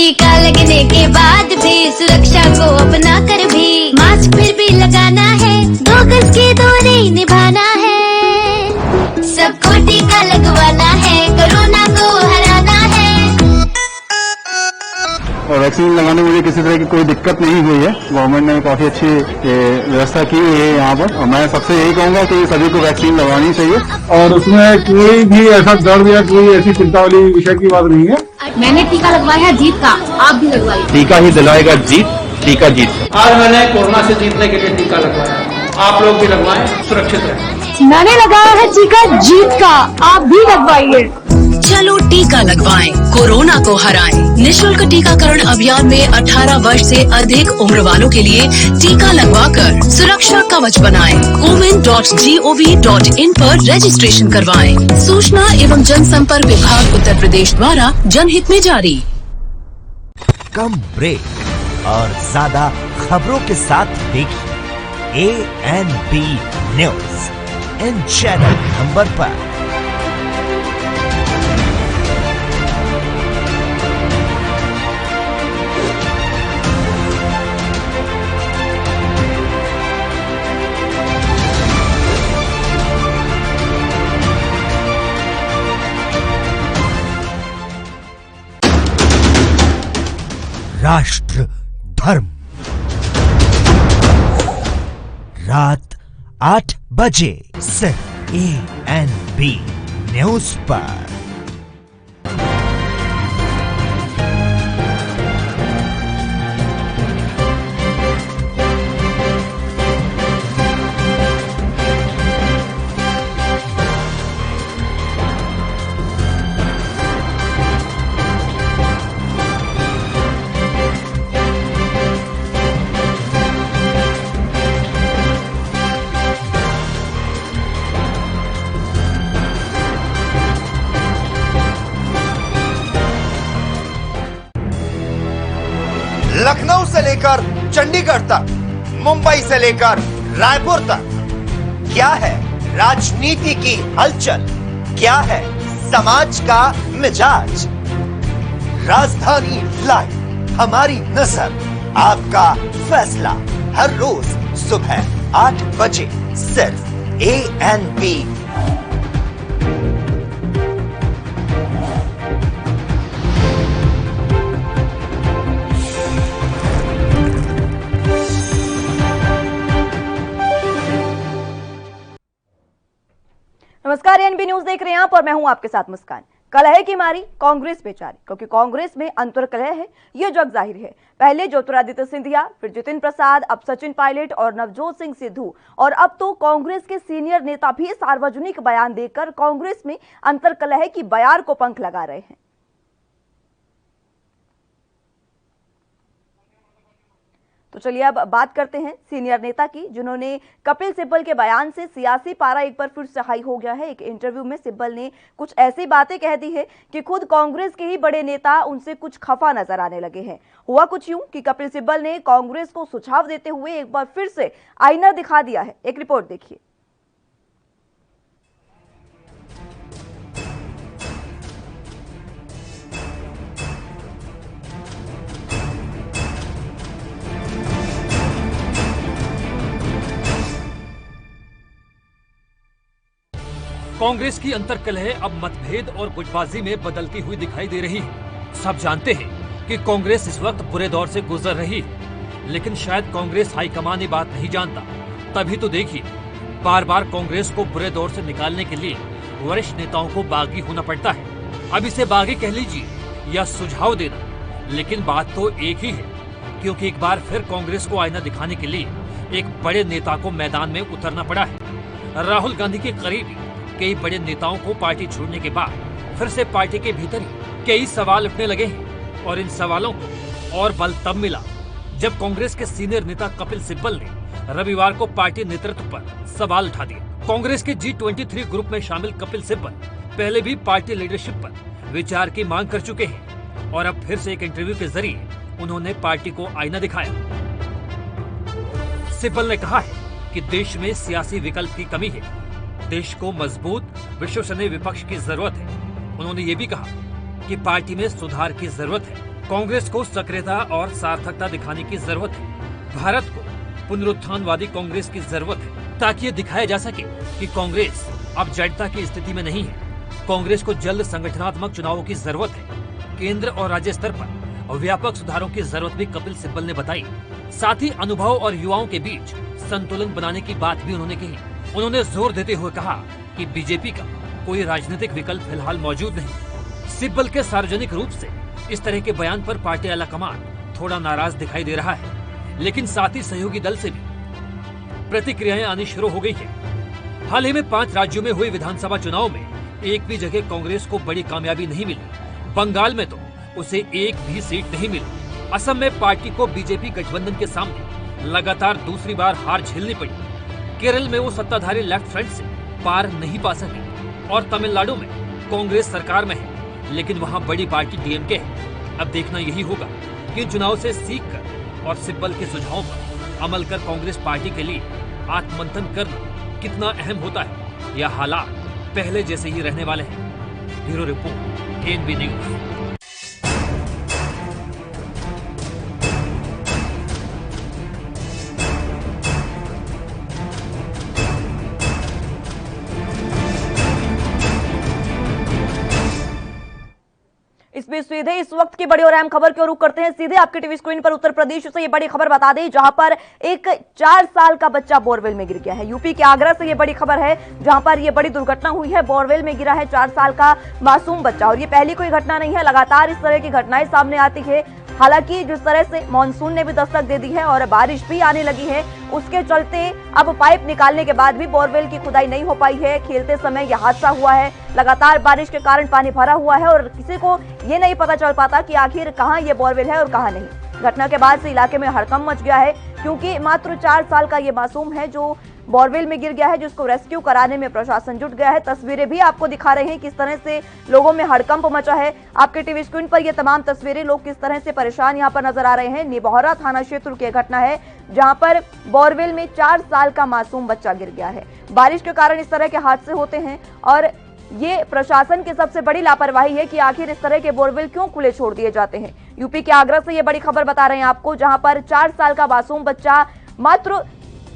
टीका लगने के बाद भी सुरक्षा को अपना कर भी मास्क फिर भी लगाना है, 2 गज की दूरी निभाना है, सबको टीका लगवाना है, कोरोना को हराना है। और वैक्सीन लगाने में मुझे किसी तरह की कोई दिक्कत नहीं हुई है। गवर्नमेंट ने काफी अच्छी व्यवस्था की हुई है यहाँ पर, और मैं सबसे यही कहूँगा कि सभी को वैक्सीन लगवानी चाहिए। और उसमें कोई भी ऐसा दर्द या कोई ऐसी चिंता वाली विषय की बात नहीं है। मैंने टीका लगवाया है जीत का, आप भी लगवाइए। टीका ही दिलाएगा जीत, टीका जीत। आज मैंने कोरोना से जीतने के लिए टीका लगवाया, आप लोग भी लगवाएं, सुरक्षित रहें। मैंने लगाया है टीका जीत का, आप भी लगवाइए। चलो टीका लगवाएं, कोरोना को हराएं। निःशुल्क टीकाकरण अभियान में 18 वर्ष से अधिक उम्र वालों के लिए टीका लगवाकर सुरक्षा कवच बनाएं। women.gov.in पर रजिस्ट्रेशन करवाएं। सूचना एवं जनसंपर्क विभाग उत्तर प्रदेश द्वारा जनहित में जारी। कम ब्रेक और ज्यादा खबरों के साथ देखिए ANB news in channel number पर। राष्ट्र धर्म रात 8 बजे सिर्फ ANB न्यूज पर। लखनऊ से लेकर चंडीगढ़ तक, मुंबई से लेकर रायपुर तक, क्या है राजनीति की हलचल, क्या है समाज का मिजाज। राजधानी लाइव, हमारी नजर, आपका फैसला, हर रोज सुबह 8 बजे सिर्फ ANB। नमस्कार, ANB न्यूज देख रहे हैं आप और मैं हूं आपके साथ मुस्कान। कलह की मारी कांग्रेस बेचारी, क्योंकि कांग्रेस में अंतर्कलह है, ये जग जाहिर है। पहले ज्योतिरादित्य सिंधिया, फिर जितिन प्रसाद, अब सचिन पायलट और नवजोत सिंह सिद्धू, और अब तो कांग्रेस के सीनियर नेता भी सार्वजनिक बयान देकर कांग्रेस में अंतर्कलह की बयार को पंख लगा रहे हैं। तो चलिए अब बात करते हैं सीनियर नेता की, जिन्होंने कपिल सिब्बल के बयान से सियासी पारा एक बार फिर से हाई हो गया है। एक इंटरव्यू में सिब्बल ने कुछ ऐसी बातें कह दी है कि खुद कांग्रेस के ही बड़े नेता उनसे कुछ खफा नजर आने लगे हैं। हुआ कुछ यूं कि कपिल सिब्बल ने कांग्रेस को सुझाव देते हुए एक बार फिर से आईना दिखा दिया है। एक रिपोर्ट देखिए। कांग्रेस की अंतर्कलह अब मतभेद और गुटबाजी में बदलती हुई दिखाई दे रही है। सब जानते हैं कि कांग्रेस इस वक्त बुरे दौर से गुजर रही है, लेकिन शायद कांग्रेस हाईकमान ये बात नहीं जानता। तभी तो देखिए, बार बार कांग्रेस को बुरे दौर से निकालने के लिए वरिष्ठ नेताओं को बागी होना पड़ता है। अब इसे बागी कह लीजिए या सुझाव देना, लेकिन बात तो एक ही है, क्योंकि एक बार फिर कांग्रेस को आईना दिखाने के लिए एक बड़े नेता को मैदान में उतरना पड़ा है। राहुल गांधी के करीबी कई बड़े नेताओं को पार्टी छोड़ने के बाद फिर से पार्टी के भीतर ही कई सवाल उठने लगे हैं, और इन सवालों को और बल तब मिला जब कांग्रेस के सीनियर नेता कपिल सिब्बल ने रविवार को पार्टी नेतृत्व पर सवाल उठा दिए। कांग्रेस के G23 ग्रुप में शामिल कपिल सिब्बल पहले भी पार्टी लीडरशिप पर विचार की मांग कर चुके हैं, और अब फिर से एक इंटरव्यू के जरिए उन्होंने पार्टी को आईना दिखाया। सिब्बल ने कहा है कि देश में सियासी विकल्प की कमी है, देश को मजबूत विश्वसनीय विपक्ष की जरूरत है। उन्होंने ये भी कहा कि पार्टी में सुधार की जरूरत है। कांग्रेस को सक्रियता और सार्थकता दिखाने की जरूरत है। भारत को पुनरुत्थानवादी कांग्रेस की जरूरत है, ताकि ये दिखाया जा सके कि कांग्रेस अब जड़ता की स्थिति में नहीं है। कांग्रेस को जल्द संगठनात्मक चुनावों की जरूरत है। केंद्र और राज्य स्तर पर व्यापक सुधारों की जरूरत भी कपिल सिब्बल ने बताई। साथ ही अनुभव और युवाओं के बीच संतुलन बनाने की बात भी उन्होंने कही। उन्होंने जोर देते हुए कहा कि बीजेपी का कोई राजनीतिक विकल्प फिलहाल मौजूद नहीं। सिब्बल के सार्वजनिक रूप से इस तरह के बयान पर पार्टी आलाकमान थोड़ा नाराज दिखाई दे रहा है, लेकिन साथ ही सहयोगी दल से भी प्रतिक्रियाएं आनी शुरू हो गई है। हाल ही में 5 राज्यों में हुए विधानसभा चुनाव में एक भी जगह कांग्रेस को बड़ी कामयाबी नहीं मिली। बंगाल में तो उसे एक भी सीट नहीं मिली। असम में पार्टी को बीजेपी गठबंधन के सामने लगातार दूसरी बार हार झेलनी पड़ी। केरल में वो सत्ताधारी लेफ्ट फ्रंट से पार नहीं पा सके और तमिलनाडु में कांग्रेस सरकार में है, लेकिन वहां बड़ी पार्टी डीएमके है। अब देखना यही होगा कि चुनाव से सीख कर और सिब्बल के सुझावों पर अमल कर कांग्रेस पार्टी के लिए आत्ममंथन करना कितना अहम होता है, या हालात पहले जैसे ही रहने वाले हैं। Bureau report, ANB news. इस बीच सीधे इस वक्त की बड़ी और अहम खबर की ओर रुख करते हैं। सीधे आपके टीवी स्क्रीन पर उत्तर प्रदेश से ये बड़ी खबर बता दें, जहां पर एक 4 साल का बच्चा बोरवेल में गिर गया है। यूपी के आगरा से ये बड़ी खबर है, जहां पर ये बड़ी दुर्घटना हुई है। बोरवेल में गिरा है 4 साल का मासूम बच्चा, और ये पहली कोई घटना नहीं है। लगातार इस तरह की घटनाएं सामने आती है। हालांकि जिस तरह से मानसून ने भी दस्तक दे दी है और बारिश भी आने लगी है, उसके चलते अब पाइप निकालने के बाद भी बोरवेल की खुदाई नहीं हो पाई है। खेलते समय यह हादसा हुआ है। लगातार बारिश के कारण पानी भरा हुआ है और किसी को ये नहीं पता चल पाता कि आखिर कहां ये बोरवेल है और कहां नहीं। घटना के बाद से इलाके में हड़कंप मच गया है, क्योंकि मात्र 4 साल का ये मासूम है जो बोरवेल में गिर गया है, जिसको रेस्क्यू कराने में प्रशासन जुट गया है। तस्वीरें भी आपको दिखा रहे हैं किस तरह से लोगों में हड़कंप मचा है। आपके टीवी स्क्रीन पर ये तमाम तस्वीरें, लोग किस तरह से परेशान यहाँ पर नजर आ रहे हैं। निबोहरा थाना क्षेत्र की घटना है, जहां पर बोरवेल में 4 साल का मासूम बच्चा गिर गया है। बारिश के कारण इस तरह के हादसे होते हैं और ये प्रशासन की सबसे बड़ी लापरवाही है कि आखिर इस तरह के बोरवेल क्यों खुले छोड़ दिए जाते हैं। यूपी के आगरा से ये बड़ी खबर बता रहे हैं आपको, जहां पर 4 साल का मासूम बच्चा मात्र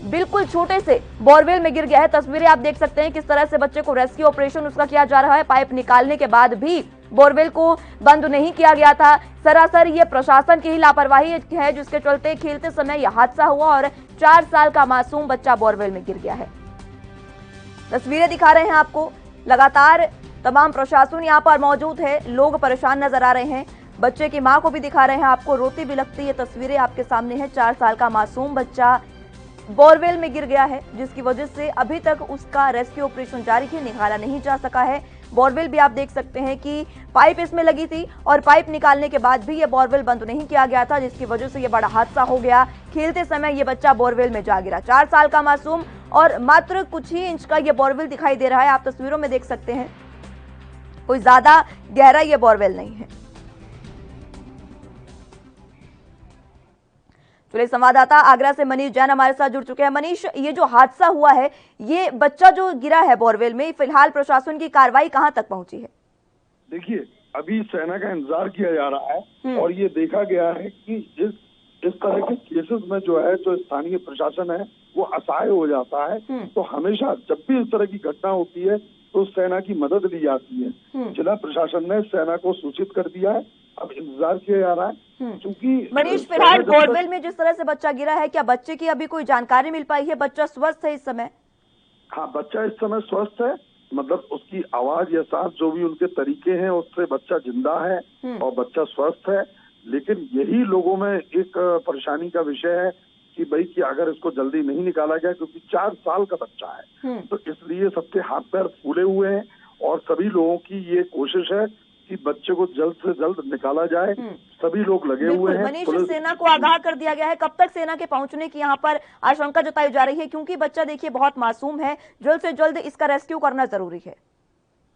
बिल्कुल छोटे से बोरवेल में गिर गया है। तस्वीरें आप देख सकते हैं किस तरह से बच्चे को रेस्क्यू ऑपरेशन उसका किया जा रहा है। पाइप निकालने के बाद भी बोरवेल को बंद नहीं किया गया था। सरासर ये प्रशासन की ही लापरवाही है, जिसके चलते खेलते समय यह हादसा हुआ और 4 साल का मासूम बच्चा बोरवेल में गिर गया है। तस्वीरें दिखा रहे हैं आपको। लगातार तमाम प्रशासन यहाँ पर मौजूद है, लोग परेशान नजर आ रहे हैं। बच्चे की मां को भी दिखा रहे हैं आपको, रोती भी लगती है। तस्वीरें आपके सामने है। 4 साल का मासूम बच्चा बोरवेल में गिर गया है, जिसकी वजह से अभी तक उसका रेस्क्यू ऑपरेशन जारी है, निकाला नहीं जा सका है। बोरवेल भी आप देख सकते हैं कि पाइप इसमें लगी थी और पाइप निकालने के बाद भी ये बोरवेल बंद नहीं किया गया था, जिसकी वजह से ये बड़ा हादसा हो गया। खेलते समय ये बच्चा बोरवेल में जा गिरा। 4 साल का मासूम और मात्र कुछ ही इंच का ये बोरवेल दिखाई दे रहा है। आप तस्वीरों में देख सकते हैं, कोई ज्यादा गहरा ये बोरवेल नहीं है। चलिए, संवाददाता आगरा से मनीष जैन हमारे साथ जुड़ चुके हैं। मनीष, ये जो हादसा हुआ है, ये बच्चा जो गिरा है बोरवेल में, फिलहाल प्रशासन की कार्रवाई कहां तक पहुंची है? देखिए, अभी सेना का इंतजार किया जा रहा है और ये देखा गया है कि इस तरह के केसेस में जो है, जो स्थानीय प्रशासन है वो असहाय हो जाता है। तो हमेशा जब भी इस तरह की घटना होती है तो सेना की मदद ली जाती है। जिला प्रशासन ने सेना को सूचित कर दिया है। अब इंतजार किया जा रहा है, क्योंकि मनीष, फिलहाल बोरवेल में जिस तरह से बच्चा गिरा है, क्या बच्चे की अभी कोई जानकारी मिल पाई है? बच्चा स्वस्थ है इस समय? हाँ, बच्चा इस समय स्वस्थ है। मतलब उसकी आवाज या सांस, जो भी उनके तरीके हैं, उससे बच्चा जिंदा है और बच्चा स्वस्थ है। लेकिन यही लोगों में एक परेशानी का विषय है कि भाई कि अगर इसको जल्दी नहीं निकाला गया, क्योंकि 4 साल का बच्चा है, तो इसलिए सबके हाथ पैर फूले हुए हैं और सभी लोगों की ये कोशिश है कि बच्चे को जल्द से जल्द निकाला जाए। सभी लोग लगे हुए हैं। मनीष, सेना को आगाह कर दिया गया है, कब तक सेना के पहुंचने की यहाँ पर आशंका जताई जा रही है? क्योंकि बच्चा देखिए बहुत मासूम है, जल्द से जल्द इसका रेस्क्यू करना जरूरी है।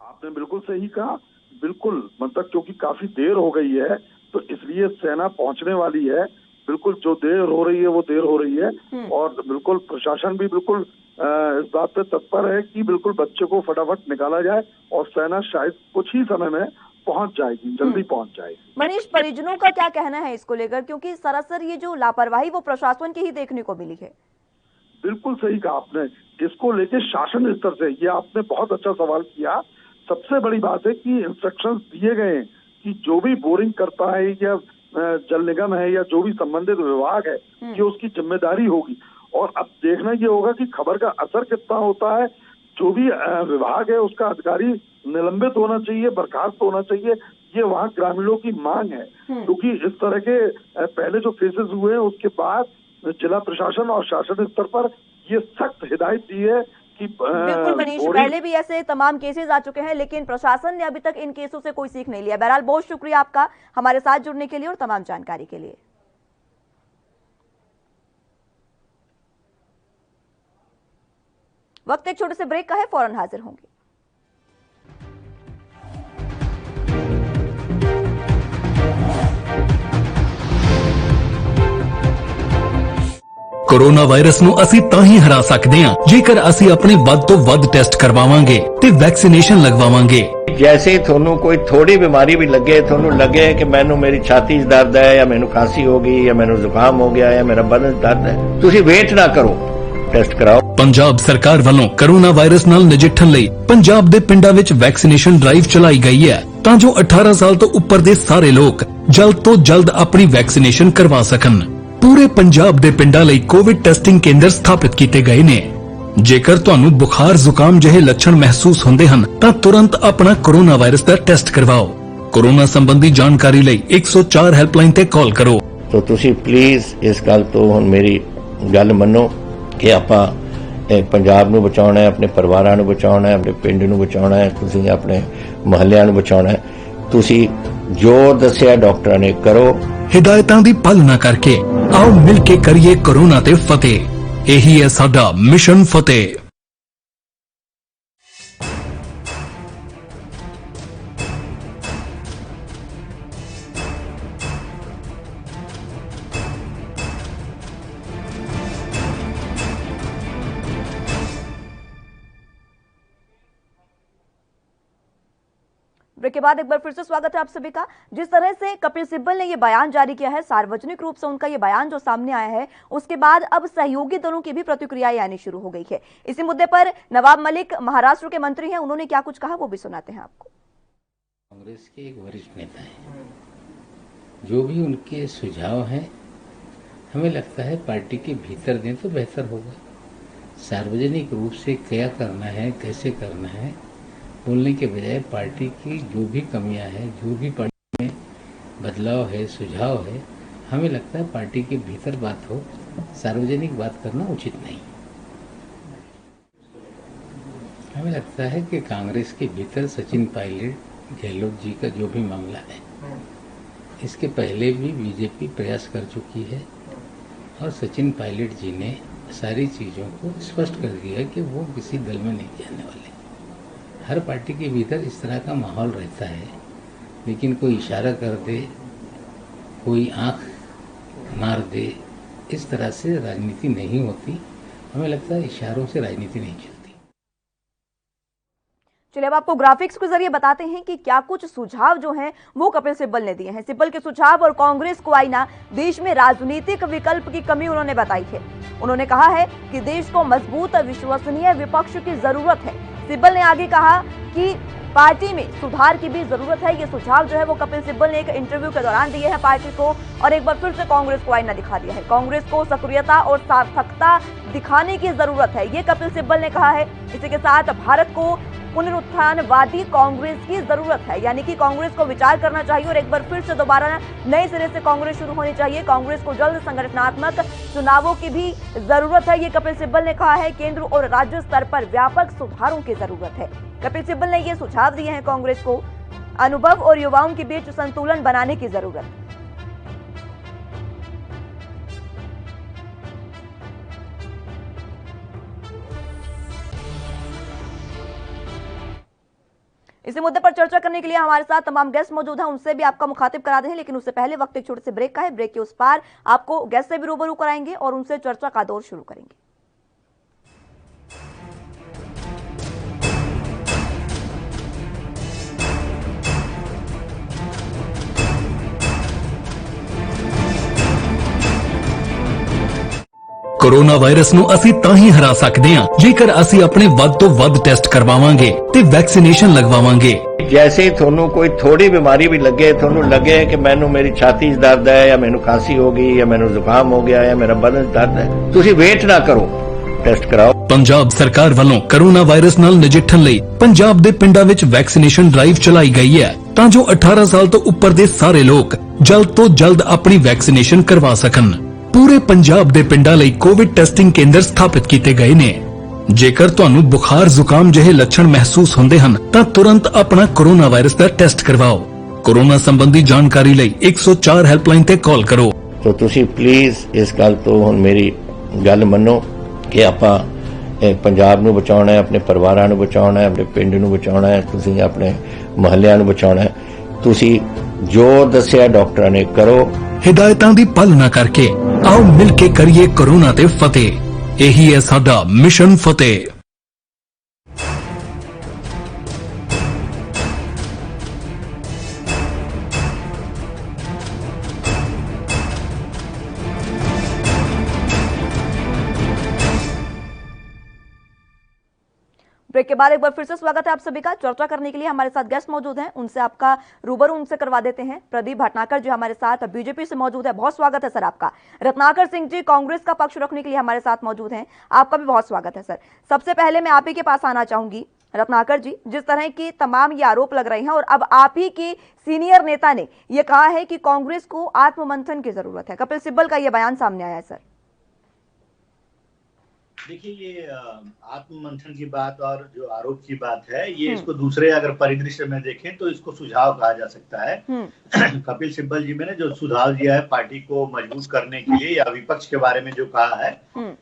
आपने बिल्कुल सही कहा। बिल्कुल, मतलब क्योंकि काफी देर हो गई है, तो इसलिए सेना पहुंचने वाली है। बिल्कुल, जो देर हो रही है वो देर हो रही है और बिल्कुल प्रशासन भी बिल्कुल इस बात पे तत्पर है कि बिल्कुल बच्चे को फटाफट निकाला जाए और सेना शायद कुछ ही समय में पहुंच जाएगी, जल्दी पहुंच जाएगी। मनीष, परिजनों का क्या कहना है इसको लेकर, क्योंकि सरासर ये जो लापरवाही वो प्रशासन की ही देखने को मिली है? बिल्कुल सही कहा आपने, इसको लेके शासन स्तर से, ये आपने बहुत अच्छा सवाल किया। सबसे बड़ी बात है कि इंस्ट्रक्शंस दिए गए हैं कि जो भी बोरिंग करता है या जल निगम है या जो भी संबंधित विभाग है, ये उसकी जिम्मेदारी होगी। और अब देखना ये होगा कि खबर का असर कितना होता है। जो भी विभाग है उसका अधिकारी निलंबित होना चाहिए, बर्खास्त होना चाहिए, ये वहाँ ग्रामीणों की मांग है। क्योंकि इस तरह के पहले जो केसेस हुए हैं उसके बाद जिला प्रशासन और शासन स्तर पर ये सख्त हिदायत दी है कि बिल्कुल मनीष, पहले भी ऐसे तमाम केसेस आ चुके हैं, लेकिन प्रशासन ने अभी तक इन केसों से कोई सीख नहीं लिया। बहरहाल बहुत शुक्रिया आपका हमारे साथ जुड़ने के लिए और तमाम जानकारी के लिए। वक्त एक छोटे से ब्रेक का है, फौरन हाजिर होंगे। कोरोना वायरस ਨੂੰ ਅਸੀਂ ਤਾਂ ਹੀ ਹਰਾ ਸਕਦੇ ਹਾਂ ਜੇਕਰ ਅਸੀਂ ਆਪਣੇ ਵੱਧ ਤੋਂ ਵੱਧ ਟੈਸਟ ਕਰਵਾਵਾਂਗੇ ਤੇ ਵੈਕਸੀਨੇਸ਼ਨ ਲਗਵਾਵਾਂਗੇ। जैसे थोनू कोई थोड़ी बीमारी भी लगे, थोनू लगे कि मैनू मेरी छाती च दर्द है या मैनू खांसी हो गई या मैनू जुकाम हो गया या मेरा बदन दर्द है, तुसी वेट ना करो, टेस्ट कराओ। ਪੰਜਾਬ ਸਰਕਾਰ ਵੱਲੋਂ ਕੋਰੋਨਾ ਵਾਇਰਸ ਨਾਲ ਨਜਿੱਠਣ ਲਈ ਪੰਜਾਬ ਦੇ ਪਿੰਡਾਂ ਵਿੱਚ ਵੈਕਸੀਨੇਸ਼ਨ ਡਰਾਈਵ ਚਲਾਈ ਗਈ ਹੈ ਤਾਂ ਜੋ 18 ਸਾਲ ਤੋਂ ਉੱਪਰ ਦੇ ਸਾਰੇ ਲੋਕ ਜਲਦ ਤੋਂ ਜਲਦ ਆਪਣੀ ਵੈਕਸੀਨੇਸ਼ਨ ਕਰਵਾ ਸਕਣ। ਪੂਰੇ ਪੰਜਾਬ ਦੇ ਪਿੰਡਾਂ ਲਈ ਕੋਵਿਡ ਟੈਸਟਿੰਗ ਕੇਂਦਰ ਸਥਾਪਿਤ ਕੀਤੇ ਗਏ ਨੇ। ਜੇਕਰ ਤੁਹਾਨੂੰ ਬੁਖਾਰ ਜ਼ੁਕਾਮ ਜਿਹੇ ਲੱਛਣ ਮਹਿਸੂਸ ਹੁੰਦੇ ਹਨ ਤਾਂ ਤੁਰੰਤ ਆਪਣਾ ਕੋਰੋਨਾ ਵਾਇਰਸ ਦਾ ਟੈਸਟ ਕਰਵਾਓ। ਕੋਰੋਨਾ ਸੰਬੰਧੀ ਜਾਣਕਾਰੀ ਲਈ 104 ਹੈਲਪਲਾਈਨ ਤੇ ਕਾਲ ਕਰੋ। तो तुसी प्लीज इस गल तो हुण मेरी गल मनो कि आपां पंजाब नूं बचाउणा है, अपने परिवारां नूं बचाउणा है, अपने पिंड नूं बचाउणा है, तुसी अपने मुहल्लिਆਂ नूं बचाउणा है। तुसी जो दस्सिया डॉक्टरां ने करो। हिदायतां दी पालना करके आओ मिल के करिए कोरोना ते फतेह। यही है साडा मिशन फतेह। ब्रेक के बाद एक बार फिर से स्वागत है आप सभी का। जिस तरह से कपिल सिब्बल ने ये बयान जारी किया है, सार्वजनिक रूप से उनका ये बयान जो सामने आया है, उसके बाद अब सहयोगी दलों की भी प्रतिक्रियाएं आनी शुरू हो गई है। इसी मुद्दे पर नवाब मलिक महाराष्ट्र के मंत्री हैं, उन्होंने क्या कुछ कहा वो भी सुनाते हैं आपको। कांग्रेस के एक वरिष्ठ नेता है, जो भी उनके सुझाव हैं हमें लगता है पार्टी के भीतर दें तो बेहतर होगा। सार्वजनिक रूप से क्या करना है, कैसे करना है बोलने के बजाय पार्टी की जो भी कमियां हैं, जो भी पार्टी में बदलाव है, सुझाव है, हमें लगता है पार्टी के भीतर बात हो, सार्वजनिक बात करना उचित नहीं। हमें लगता है कि कांग्रेस के भीतर सचिन पायलट, गहलोत जी का जो भी मामला है, इसके पहले भी बीजेपी प्रयास कर चुकी है और सचिन पायलट जी ने सारी चीज़ों को स्पष्ट कर दिया कि वो किसी दल में नहीं जाने वाले। हर पार्टी के भीतर इस तरह का माहौल रहता है, लेकिन कोई इशारा कर दे, कोई आंख मार दे, इस तरह से राजनीति नहीं होती। हमें लगता है इशारों से राजनीति नहीं चलती। चलिए अब आपको ग्राफिक्स के जरिए बताते हैं कि क्या कुछ सुझाव जो हैं वो कपिल सिब्बल ने दिए हैं। सिब्बल के सुझाव और कांग्रेस को आईना, देश में राजनीतिक विकल्प की कमी उन्होंने बताई है। उन्होंने कहा है कि देश को मजबूत विश्वसनीय विपक्ष की जरूरत है। सिब्बल ने आगे कहा कि पार्टी में सुधार की भी जरूरत है। ये सुझाव जो है वो कपिल सिब्बल ने एक इंटरव्यू के दौरान दिए हैं पार्टी को, और एक बार फिर से कांग्रेस को आईना दिखा दिया है। कांग्रेस को सक्रियता और सार्थकता दिखाने की जरूरत है, ये कपिल सिब्बल ने कहा है। इसी के साथ भारत को पुनरुत्थानवादी कांग्रेस की जरूरत है, यानी कि कांग्रेस को विचार करना चाहिए और एक बार फिर से दोबारा नए सिरे से कांग्रेस शुरू होनी चाहिए। कांग्रेस को जल्द संगठनात्मक चुनावों की भी जरूरत है, ये कपिल सिब्बल ने कहा है। केंद्र और राज्य स्तर पर व्यापक सुधारों की जरूरत है। कपिल सिब्बल ने ये सुझाव दिए हैं कांग्रेस को। अनुभव और युवाओं के बीच संतुलन बनाने की जरूरत। इसी मुद्दे पर चर्चा करने के लिए हमारे साथ तमाम गेस्ट मौजूद हैं, उनसे भी आपका मुखातिब करा दें, लेकिन उससे पहले वक्त एक छोटे से ब्रेक का है। ब्रेक के उस पार आपको गेस्ट से भी रूबरू कराएंगे और उनसे चर्चा का दौर शुरू करेंगे। कोरोना वायरस ਨੂੰ ਅਸੀਂ ਤਾਂ ਹੀ ਹਰਾ ਸਕਦੇ ਹਾਂ ਜੇਕਰ ਅਸੀਂ ਆਪਣੇ ਵੱਧ ਤੋਂ ਵੱਧ ਟੈਸਟ ਕਰਵਾਵਾਂਗੇ ਤੇ ਵੈਕਸੀਨੇਸ਼ਨ ਲਗਵਾਵਾਂਗੇ। जैसे ही थोनू कोई थोड़ी बीमारी भी लगे, थोनू लगे कि मैनू मेरी छाती च दर्द है या मैनू खांसी हो गई या मैनू जुकाम हो गया या मेरा बदन च दर्द है, तुसी वेट ना करो, टेस्ट कराओ। ਪੰਜਾਬ ਸਰਕਾਰ ਵੱਲੋਂ ਕੋਰੋਨਾ ਵਾਇਰਸ ਨਾਲ ਨਜਿੱਠਣ ਲਈ ਪੰਜਾਬ ਦੇ ਪਿੰਡਾਂ ਵਿੱਚ ਵੈਕਸੀਨੇਸ਼ਨ ਡਰਾਈਵ ਚਲਾਈ ਗਈ ਹੈ ਤਾਂ ਜੋ 18 ਸਾਲ ਤੋਂ ਉੱਪਰ ਦੇ ਸਾਰੇ ਲੋਕ ਜਲਦ ਤੋਂ ਜਲਦ ਆਪਣੀ ਵੈਕਸੀਨੇਸ਼ਨ ਕਰਵਾ ਸਕਣ। ਪੂਰੇ ਪੰਜਾਬ ਦੇ ਪਿੰਡਾਂ ਲਈ ਕੋਵਿਡ ਟੈਸਟਿੰਗ ਕੇਂਦਰ ਸਥਾਪਿਤ ਕੀਤੇ ਗਏ ਨੇ। ਜੇਕਰ ਤੁਹਾਨੂੰ ਬੁਖਾਰ ਜ਼ੁਕਾਮ ਜਿਹੇ ਲੱਛਣ ਮਹਿਸੂਸ ਹੁੰਦੇ ਹਨ ਤਾਂ ਤੁਰੰਤ ਆਪਣਾ ਕੋਰੋਨਾ ਵਾਇਰਸ ਦਾ ਟੈਸਟ ਕਰਵਾਓ। ਕੋਰੋਨਾ ਸੰਬੰਧੀ ਜਾਣਕਾਰੀ ਲਈ 104 ਹੈਲਪਲਾਈਨ ਤੇ ਕਾਲ ਕਰੋ। तो तुसी प्लीज इस गल तो हुण मेरी गल मन्नो कि आपां पंजाब नूं बचाउणा है, अपने परिवारां नूं बचाउणा है, अपने पिंड नूं बचाउणा है, तुसी अपने मुहल्लिਆਂ नूं बचाउणा है। तुसी जो दस्सिया डॉक्टरां ने करो। हिदायतां दी पालना करके आओ मिल के करिए कोरोना ते फतेह। यही है साडा मिशन फतेह। ब्रेक के बाद एक बार फिर से स्वागत है आप सभी का। चर्चा करने के लिए हमारे साथ गेस्ट मौजूद हैं, उनसे आपका रूबरू उनसे करवा देते हैं। प्रदीप भटनागर जी हमारे साथ बीजेपी से मौजूद है, बहुत स्वागत है सर आपका। रत्नाकर सिंह जी कांग्रेस का पक्ष रखने के लिए हमारे साथ मौजूद हैं, आपका भी बहुत स्वागत है सर। सबसे पहले मैं आप ही के पास आना चाहूंगी रत्नाकर जी, जिस तरह की तमाम ये आरोप लग रहे हैं और अब आप ही की सीनियर नेता ने यह कहा है कि कांग्रेस को आत्ममंथन की जरूरत है। कपिल सिब्बल का यह बयान सामने आया है सर। देखिए, ये आत्ममंथन की बात और जो आरोप की बात है, ये इसको दूसरे अगर परिदृश्य में देखें तो इसको सुझाव कहा जा सकता है। कपिल सिब्बल जी ने जो सुझाव दिया है पार्टी को मजबूत करने के लिए या विपक्ष के बारे में जो कहा है,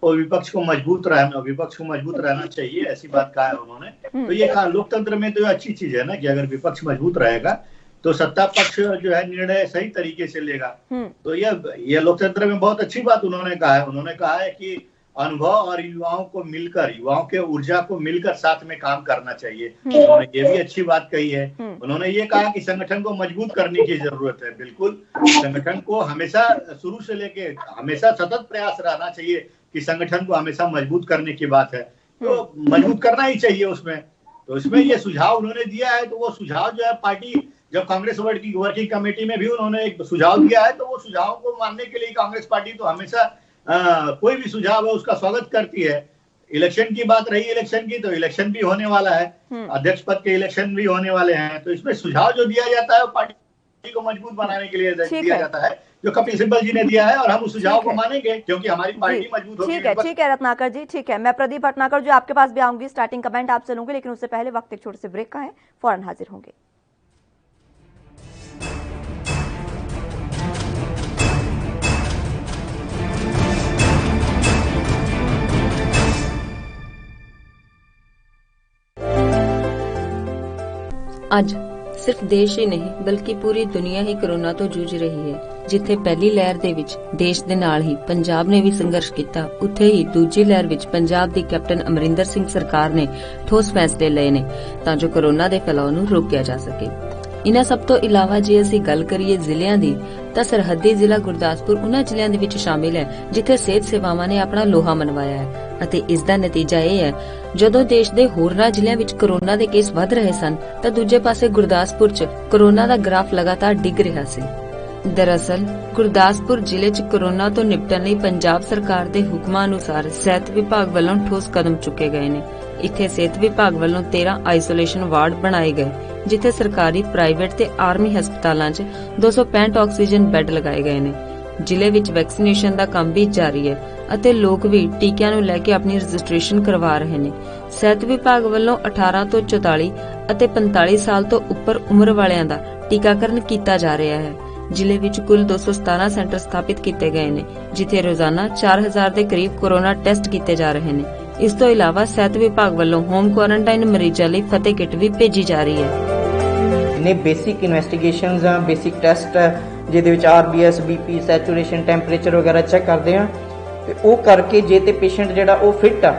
वो विपक्ष को मजबूत रहना चाहिए, ऐसी बात कहा है उन्होंने। तो ये कहा लोकतंत्र में तो ये अच्छी चीज है ना कि अगर विपक्ष मजबूत रहेगा तो सत्ता पक्ष जो है निर्णय सही तरीके से लेगा। तो यह लोकतंत्र में बहुत अच्छी बात उन्होंने कहा है। उन्होंने कहा है कि अनुभव और युवाओं को मिलकर, युवाओं के ऊर्जा को मिलकर साथ में काम करना चाहिए। उन्होंने ये भी अच्छी बात कही है। उन्होंने ये कहा कि संगठन को मजबूत करने की जरूरत है। बिल्कुल, संगठन को हमेशा शुरू से लेके हमेशा सतत प्रयास रहना चाहिए कि संगठन को हमेशा मजबूत करने की बात है, तो मजबूत करना ही चाहिए उसमें। तो इसमें ये सुझाव उन्होंने दिया है, तो वो सुझाव जो है पार्टी जब कांग्रेस वर्किंग कमेटी में भी उन्होंने एक सुझाव दिया है, तो वो सुझाव को मानने के लिए कांग्रेस पार्टी तो हमेशा कोई भी सुझाव है उसका स्वागत करती है। इलेक्शन की बात रही इलेक्शन की, तो इलेक्शन भी होने वाला है, अध्यक्ष पद के इलेक्शन भी होने वाले हैं। तो इसमें सुझाव जो दिया जाता है वो पार्टी को मजबूत बनाने के लिए दिया जाता है, जो कपिल सिब्बल जी ने दिया है, और हम उस सुझाव को मानेंगे क्योंकि हमारी पार्टी मजबूत होगी। ठीक है रत्नाकर जी, ठीक है। मैं प्रदीप भटनागर जी आपके पास भी आऊंगी, स्टार्टिंग कमेंट आपसे लूंगी, लेकिन उससे पहले वक्त एक छोटे से ब्रेक का है, फौरन हाजिर होंगे। ਅੱਜ ਸਿਰਫ ਦੇਸ਼ ਹੀ ਨਹੀਂ ਬਲਕਿ ਪੂਰੀ ਦੁਨੀਆ ਹੀ ਕੋਰੋਨਾ ਤੋਂ ਜੂਝ ਰਹੀ ਹੈ। ਜਿੱਥੇ ਪਹਿਲੀ ਲਹਿਰ ਦੇ ਵਿੱਚ ਦੇਸ਼ ਦੇ ਨਾਲ ਹੀ ਪੰਜਾਬ ਨੇ ਵੀ ਸੰਘਰਸ਼ ਕੀਤਾ, ਉੱਥੇ ਹੀ ਦੂਜੀ ਲਹਿਰ ਵਿੱਚ ਪੰਜਾਬ ਦੀ ਕੈਪਟਨ ਅਮਰਿੰਦਰ ਸਿੰਘ ਸਰਕਾਰ ਨੇ ਠੋਸ ਫੈਸਲੇ ਲਏ ਨੇ ਤਾਂ ਜੋ ਕੋਰੋਨਾ ਦੇ ਫੈਲਾਅ ਨੂੰ ਰੋਕਿਆ ਜਾ ਸਕੇ। ਇਨ੍ਹਾਂ ਸਭ ਤੋਂ ਇਲਾਵਾ ਜੇ ਅਸੀਂ ਗੱਲ ਕਰੀਏ ਜ਼ਿਲ੍ਹਿਆਂ ਦੀ ਤਾਂ ਸਰਹੱਦੀ ਜ਼ਿਲ੍ਹਾ ਗੁਰਦਾਸਪੁਰ ਉਹਨਾਂ ਜ਼ਿਲ੍ਹਿਆਂ ਦੇ ਵਿੱਚ ਸ਼ਾਮਿਲ ਹੈ ਜਿੱਥੇ ਸਿਹਤ ਸੇਵਾਵਾਂ ਨੇ ਆਪਣਾ ਲੋਹਾ ਮਨਵਾਇਆ ਹੈ ਅਤੇ ਇਸ ਦਾ ਨਤੀਜਾ ਇਹ ਹੈ ਜਦੋਂ ਦੇਸ਼ ਦੇ ਹੋਰਨਾਂ ਜ਼ਿਲ੍ਹਿਆਂ ਵਿੱਚ ਕੋਰੋਨਾ ਦੇ ਕੇਸ ਵਧ ਰਹੇ ਸਨ ਤਾਂ ਦੂਜੇ ਪਾਸੇ ਗੁਰਦਾਸਪੁਰ 'ਚ ਕੋਰੋਨਾ ਦਾ ਗ੍ਰਾਫ ਲਗਾਤਾਰ ਡਿੱਗ ਰਿਹਾ ਸੀ। ਦਰਅਸਲ ਗੁਰਦਾਸਪੁਰ ਜ਼ਿਲ੍ਹੇ 'ਚ ਕੋਰੋਨਾ ਤੋਂ ਨਿਪਟਣ ਲਈ ਪੰਜਾਬ ਸਰਕਾਰ ਦੇ ਹੁਕਮਾਂ ਅਨੁਸਾਰ ਸਿਹਤ ਵਿਭਾਗ ਵੱਲੋਂ ਠੋਸ ਕਦਮ ਚੁੱਕੇ ਗਏ ਨੇ। ਇੱਥੇ ਸਿਹਤ ਵਿਭਾਗ ਵੱਲੋਂ 13 ਆਈਸੋਲੇਸ਼ਨ ਵਾਰਡ ਬਣਾਏ ਗਏ ਜਿੱਥੇ ਸਰਕਾਰੀ, ਪ੍ਰਾਈਵੇਟ ਤੇ ਆਰਮੀ ਹਸਪਤਾਲਾਂ 'ਚ 265 ਆਕਸੀਜਨ ਬੈੱਡ ਲਗਾਏ ਗਏ ਨੇ। ਜ਼ਿਲ੍ਹੇ ਵਿੱਚ ਵੈਕਸੀਨੇਸ਼ਨ ਦਾ ਕੰਮ ਵੀ ਜਾਰੀ ਹੈ ਅਤੇ ਲੋਕ ਵੀ ਟੀਕਿਆਂ ਨੂੰ ਲੈ ਕੇ ਆਪਣੀ ਰਜਿਸਟ੍ਰੇਸ਼ਨ ਕਰਵਾ ਰਹੇ ਨੇ। ਸਿਹਤ ਵਿਭਾਗ ਵੱਲੋਂ 18 ਤੋਂ 44 ਅਤੇ 45 ਸਾਲ ਤੋਂ ਉੱਪਰ ਉਮਰ ਵਾਲਿਆਂ ਦਾ ਟੀਕਾਕਰਨ ਕੀਤਾ ਜਾ ਰਿਹਾ ਹੈ। ਜ਼ਿਲ੍ਹੇ ਵਿੱਚ ਕੁੱਲ 217 ਸੈਂਟਰ ਸਥਾਪਿਤ ਕੀਤੇ ਗਏ ਨੇ ਜਿੱਥੇ ਰੋਜ਼ਾਨਾ 4000 ਦੇ ਕਰੀਬ ਕੋਰੋਨਾ ਟੈਸਟ ਕੀਤੇ ਜਾ ਰਹੇ ਨੇ। ਇਸ ਤੋਂ ਇਲਾਵਾ ਸਿਹਤ ਵਿਭਾਗ ਵੱਲੋਂ ਹੋਮ ਕੁਆਰੰਟਾਈਨ ਮਰੀਜ਼ਾਂ ਲਈ ਫਤਿਹ ਕਿੱਟ ਵੀ ਭੇਜੀ ਜਾ ਰਹੀ ਹੈ। ਨੇ ਬੇਸਿਕ ਇਨਵੈਸਟੀਗੇਸ਼ਨਸ ਆ, ਬੇਸਿਕ ਟੈਸਟ ਹੈ ਜਿਹਦੇ ਵਿੱਚ RBS, BP, ਸੈਚੂਰੇਸ਼ਨ, ਟੈਂਪਰੇਚਰ ਵਗੈਰਾ ਚੈੱਕ ਕਰਦੇ ਆ ਤੇ ਉਹ ਕਰਕੇ ਜੇ ਤੇ ਪੇਸ਼ੈਂਟ ਜਿਹੜਾ ਉਹ ਫਿੱਟ ਆ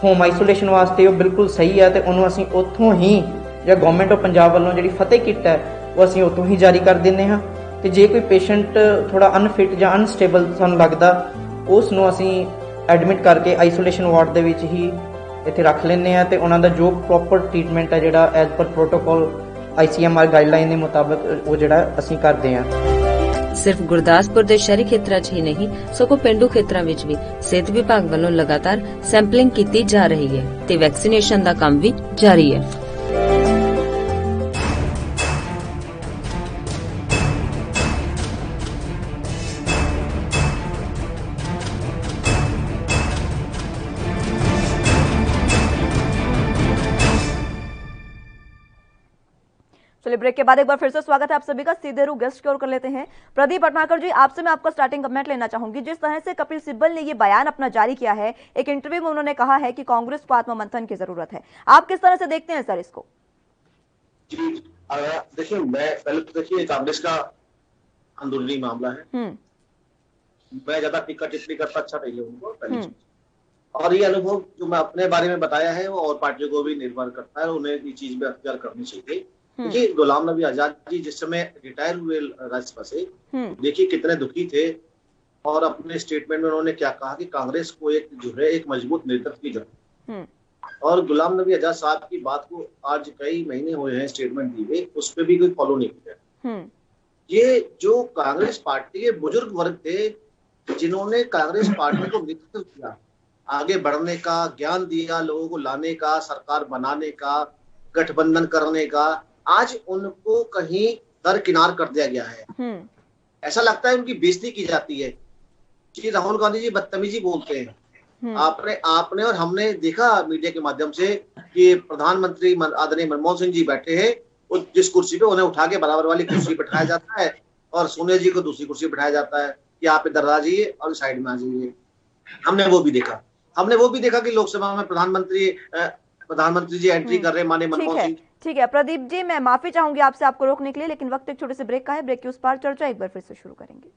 ਹੋਮ ਆਈਸੋਲੇਸ਼ਨ ਵਾਸਤੇ, ਉਹ ਬਿਲਕੁਲ ਸਹੀ ਆ ਤੇ ਉਹਨੂੰ ਅਸੀਂ ਉੱਥੋਂ ਹੀ ਜਾਂ ਗਵਰਨਮੈਂਟ ਆਫ ਪੰਜਾਬ ਵੱਲੋਂ ਜਿਹੜੀ ਫਤਿਹ ਕਿੱਟ ਹੈ ਉਹ ਅਸੀਂ ਉੱਥੋਂ ਹੀ ਜਾਰੀ ਕਰ ਦਿੰਦੇ ਹਾਂ। ਤੇ ਜੇ ਕੋਈ ਪੇਸ਼ੈਂਟ ਥੋੜਾ ਅਨਫਿਟ ਜਾਂ ਅਨਸਟੇਬਲ ਸਾਨੂੰ ਲੱਗਦਾ ਉਸ ਨੂੰ ਅਸੀਂ ਐਡਮਿਟ ਕਰਕੇ ਆਈਸੋਲੇਸ਼ਨ ਵਾਰਡ ਦੇ ਵਿੱਚ ਹੀ ਇੱਥੇ ਰੱਖ ਲੈਂਦੇ ਆ ਤੇ ਉਹਨਾਂ ਦਾ ਜੋ ਪ੍ਰੋਪਰ ਟ੍ਰੀਟਮੈਂਟ ਹੈ ਜਿਹੜਾ as per protocol ICMR guideline ਦੇ ਮੁਤਾਬਕ ਉਹ ਜਿਹੜਾ ਅਸੀਂ ਕਰਦੇ ਆ। ਸਿਰਫ ਗੁਰਦਾਸਪੁਰ ਦੇ ਸ਼ਹਿਰੀ ਖੇਤਰਾਂ 'ਚ ਹੀ ਨਹੀਂ ਸਗੋਂ ਪਿੰਡੂ ਖੇਤਰਾਂ ਵਿੱਚ ਵੀ ਸਿਹਤ ਵਿਭਾਗ ਵੱਲੋਂ ਲਗਾਤਾਰ ਸੈਂਪਲਿੰਗ ਕੀਤੀ ਜਾ ਰਹੀ ਹੈ ਤੇ ਵੈਕਸੀਨੇਸ਼ਨ ਦਾ ਕੰਮ ਵੀ ਜਾਰੀ ਹੈ। चलिए ब्रेक के बाद एक बार फिर से स्वागत है आप सभी का। सीधे रू गेस्ट की ओर कर लेते हैं। प्रदीप भटनागर जी, आपसे मैं आपका स्टार्टिंग कमेंट लेना चाहूंगी। जिस तरह से कपिल सिब्बल ने ये बयान अपना जारी किया है, एक इंटरव्यू में उन्होंने कहा है कि कांग्रेस को आत्ममंथन की जरूरत है, आप किस तरह से देखते हैं सर इसको? जी देखिए, मैं पहले तो देखिए कांग्रेस का अंदरूनी मामला है, मैं ज्यादा टीका टिप्पणी करता अच्छा नहीं लगूंगा पहली चीज। और ये अनुभव जो मैं अपने बारे में बताया है वो और पार्टियों को भी निर्भर करता है, उन्हें ये चीज में अख्तियार करनी चाहिए। देखिए गुलाम नबी आजाद जी जिस समय रिटायर हुए राज्यसभा से, देखिए कितने दुखी थे और अपने स्टेटमेंट में उन्होंने क्या कहा कि कांग्रेस को एक जो है एक मजबूत नेतृत्व की जरूरत है। और गुलाम नबी आजाद साहब की बात को आज कई महीने हुए हैं स्टेटमेंट दी हुए, उस पर भी कोई फॉलो नहीं किया। ये जो कांग्रेस पार्टी के बुजुर्ग वर्ग थे जिन्होंने कांग्रेस पार्टी को नेतृत्व किया, आगे बढ़ने का, ज्ञान दिया, लोगों को लाने का, सरकार बनाने का, गठबंधन करने का, आज उनको कहीं दरकिनार कर दिया गया है। ऐसा लगता है उनकी बेइज्जती की जाती है। श्री राहुल गांधी जी बदतमीजी बोलते हैं। आपने और हमने देखा मीडिया के माध्यम से कि प्रधानमंत्री आदरणीय मनमोहन सिंह जी बैठे हैं, जिस कुर्सी पे उन्हें उठा के बराबर वाली कुर्सी बैठाया जाता है और सोनिया जी को दूसरी कुर्सी बैठाया जाता है कि आप इधर आ जाइए और साइड में आ जाइए। हमने वो भी देखा कि लोकसभा में प्रधानमंत्री जी एंट्री कर रहे माननीय मनमोहन सिंह। ठीक है प्रदीप जी, मैं माफी चाहूंगी आपसे आपको रोकने के लिए, लेकिन वक्त एक छोटे से ब्रेक का है। ब्रेक के उस पार चर्चा एक बार फिर से शुरू करेंगे।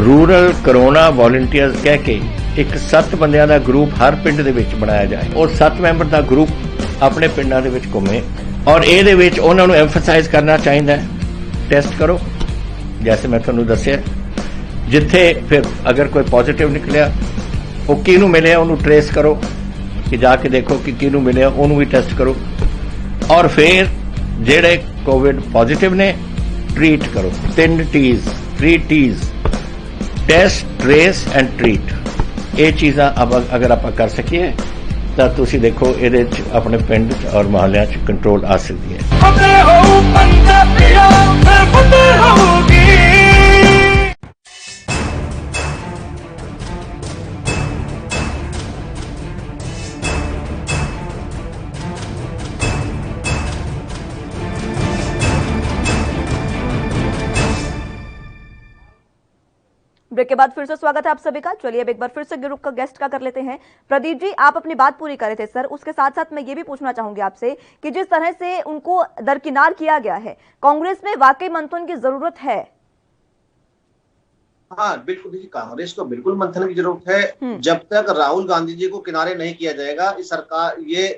रूरल कोरोना वॉलंटियर्स कह के एक 7 ਬੰਦਿਆਂ ਦਾ ਗਰੁੱਪ ਹਰ ਪਿੰਡ ਦੇ ਵਿੱਚ ਬਣਾਇਆ ਜਾਏ ਔਰ 7 ਮੈਂਬਰ ਦਾ ਗਰੁੱਪ ਆਪਣੇ ਪਿੰਡਾਂ ਦੇ ਵਿੱਚ ਘੁੰਮੇ ਔਰ ਇਹਦੇ ਵਿੱਚ ਉਹਨਾਂ ਨੂੰ ਐਮਫਸਾਈਜ਼ ਕਰਨਾ ਚਾਹੀਦਾ ਹੈ ਟੈਸਟ ਕਰੋ ਜੈਸੇ ਮੈਂ ਤੁਹਾਨੂੰ ਦੱਸਿਆ ਜਿੱਥੇ ਫਿਰ ਅਗਰ ਕੋਈ ਪੋਜ਼ਿਟਿਵ ਨਿਕਲਿਆ ਉਹ ਕਿਹਨੂੰ ਮਿਲਿਆ ਉਹਨੂੰ ਟ੍ਰੇਸ ਕਰੋ ਕਿ ਜਾ ਕੇ ਦੇਖੋ ਕਿ ਕਿਹਨੂੰ ਮਿਲਿਆ ਉਹਨੂੰ ਵੀ ਟੈਸਟ ਕਰੋ ਔਰ ਫਿਰ ਜਿਹੜੇ ਕੋਵਿਡ ਪੋਜ਼ਿਟਿਵ ਨੇ ट्रीट करो 3 T's test trace and treat ये चीज़ां अगर आप कर सकिए तो तुसी देखो ये अपने पिंड और मोहल्ले कंट्रोल आ सकती है। ब्रेक के बाद फिर से स्वागत है आप सभी का। चलिए अब एक बार फिर से ग्रुप का गेस्ट का कर लेते हैं। प्रदीप जी, आप अपनी बात पूरी कर रहे थे सर, उसके साथ साथ मैं ये भी पूछना चाहूंगी आपसे कि जिस तरह से उनको दरकिनार किया गया है, कांग्रेस में वाकई मंथन की जरूरत है? हाँ बिल्कुल, देखिए कांग्रेस को बिल्कुल मंथन की जरूरत है। जब तक राहुल गांधी जी को किनारे नहीं किया जाएगा इस सरकार ये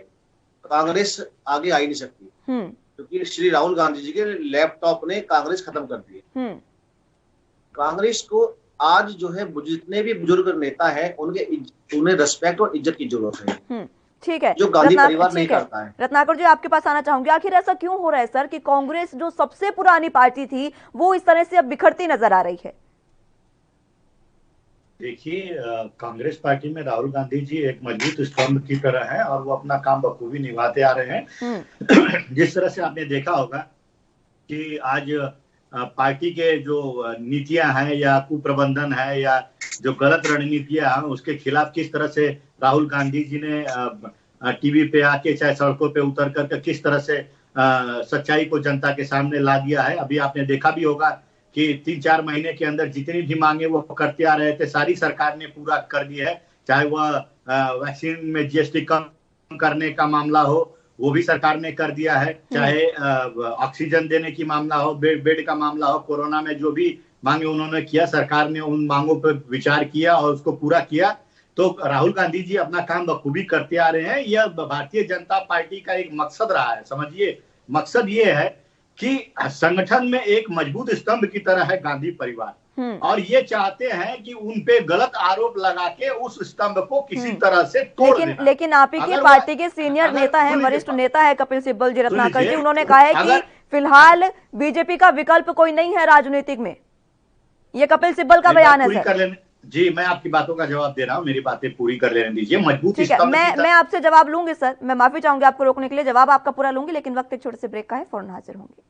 कांग्रेस आगे आ ही नहीं सकती, क्योंकि श्री राहुल गांधी जी के लैपटॉप ने कांग्रेस खत्म कर दी। कांग्रेस को आज जो है जितने भी बुजुर्ग नेता है उन्हें रिस्पेक्ट और इज्जत की जरूरत है। ठीक है, जो गांधी परिवार नहीं करता है। रत्नाकर जी, आपके पास आना चाहूंगी, आखिर ऐसा क्यों हो रहा है सर कि कांग्रेस जो सबसे पुरानी पार्टी थी वो इस तरह से अब बिखरती नजर आ रही है? देखिए कांग्रेस पार्टी में राहुल गांधी जी एक मजबूत स्तंभ की तरह है और वो अपना काम बखूबी निभाते आ रहे हैं। जिस तरह से आपने देखा होगा कि आज पार्टी के जो नीतियां हैं या कुप्रबंधन है या जो गलत रणनीतियां हैं उसके खिलाफ किस तरह से राहुल गांधी जी ने टीवी पे आके चाहे सड़कों पे उतर करके किस तरह से सच्चाई को जनता के सामने ला दिया है। अभी आपने देखा भी होगा कि 3-4 महीने के अंदर जितनी भी मांगे वो करते आ रहे थे सारी सरकार ने पूरा कर दिया है। चाहे वह वैक्सीन में GST कम करने का मामला हो वो भी सरकार ने कर दिया है, चाहे ऑक्सीजन देने की मामला हो, बेड का मामला हो, कोरोना में जो भी मांगे उन्होंने किया सरकार ने उन मांगों पर विचार किया और उसको पूरा किया। तो राहुल गांधी जी अपना काम बखूबी करते आ रहे हैं। यह भारतीय जनता पार्टी का एक मकसद रहा है। समझिए, मकसद ये है कि संगठन में एक मजबूत स्तंभ की तरह है गांधी परिवार, और ये चाहते हैं कि उन पे गलत आरोप लगा के उस स्तंभ को किसी तरह से तोड़ देना। लेकिन आप ही की पार्टी के सीनियर नेता है, वरिष्ठ नेता है कपिल सिब्बल जी, रत्नाकर जी, उन्होंने कहा है कि फिलहाल बीजेपी का विकल्प कोई नहीं है राजनीतिक में। ये कपिल सिब्बल का बयान है सर। जी, मैं आपकी बातों का जवाब दे रहा हूँ, मेरी बातें पूरी कर लेने दीजिए। मजबूत ठीक है, मैं आपसे जवाब लूंगी सर, मैं माफी चाहूंगी आपको रोकने के लिए, जवाब आपका पूरा लूंगी, लेकिन वक्त एक छोटे से ब्रेक का है, फौरन हाजिर होंगे।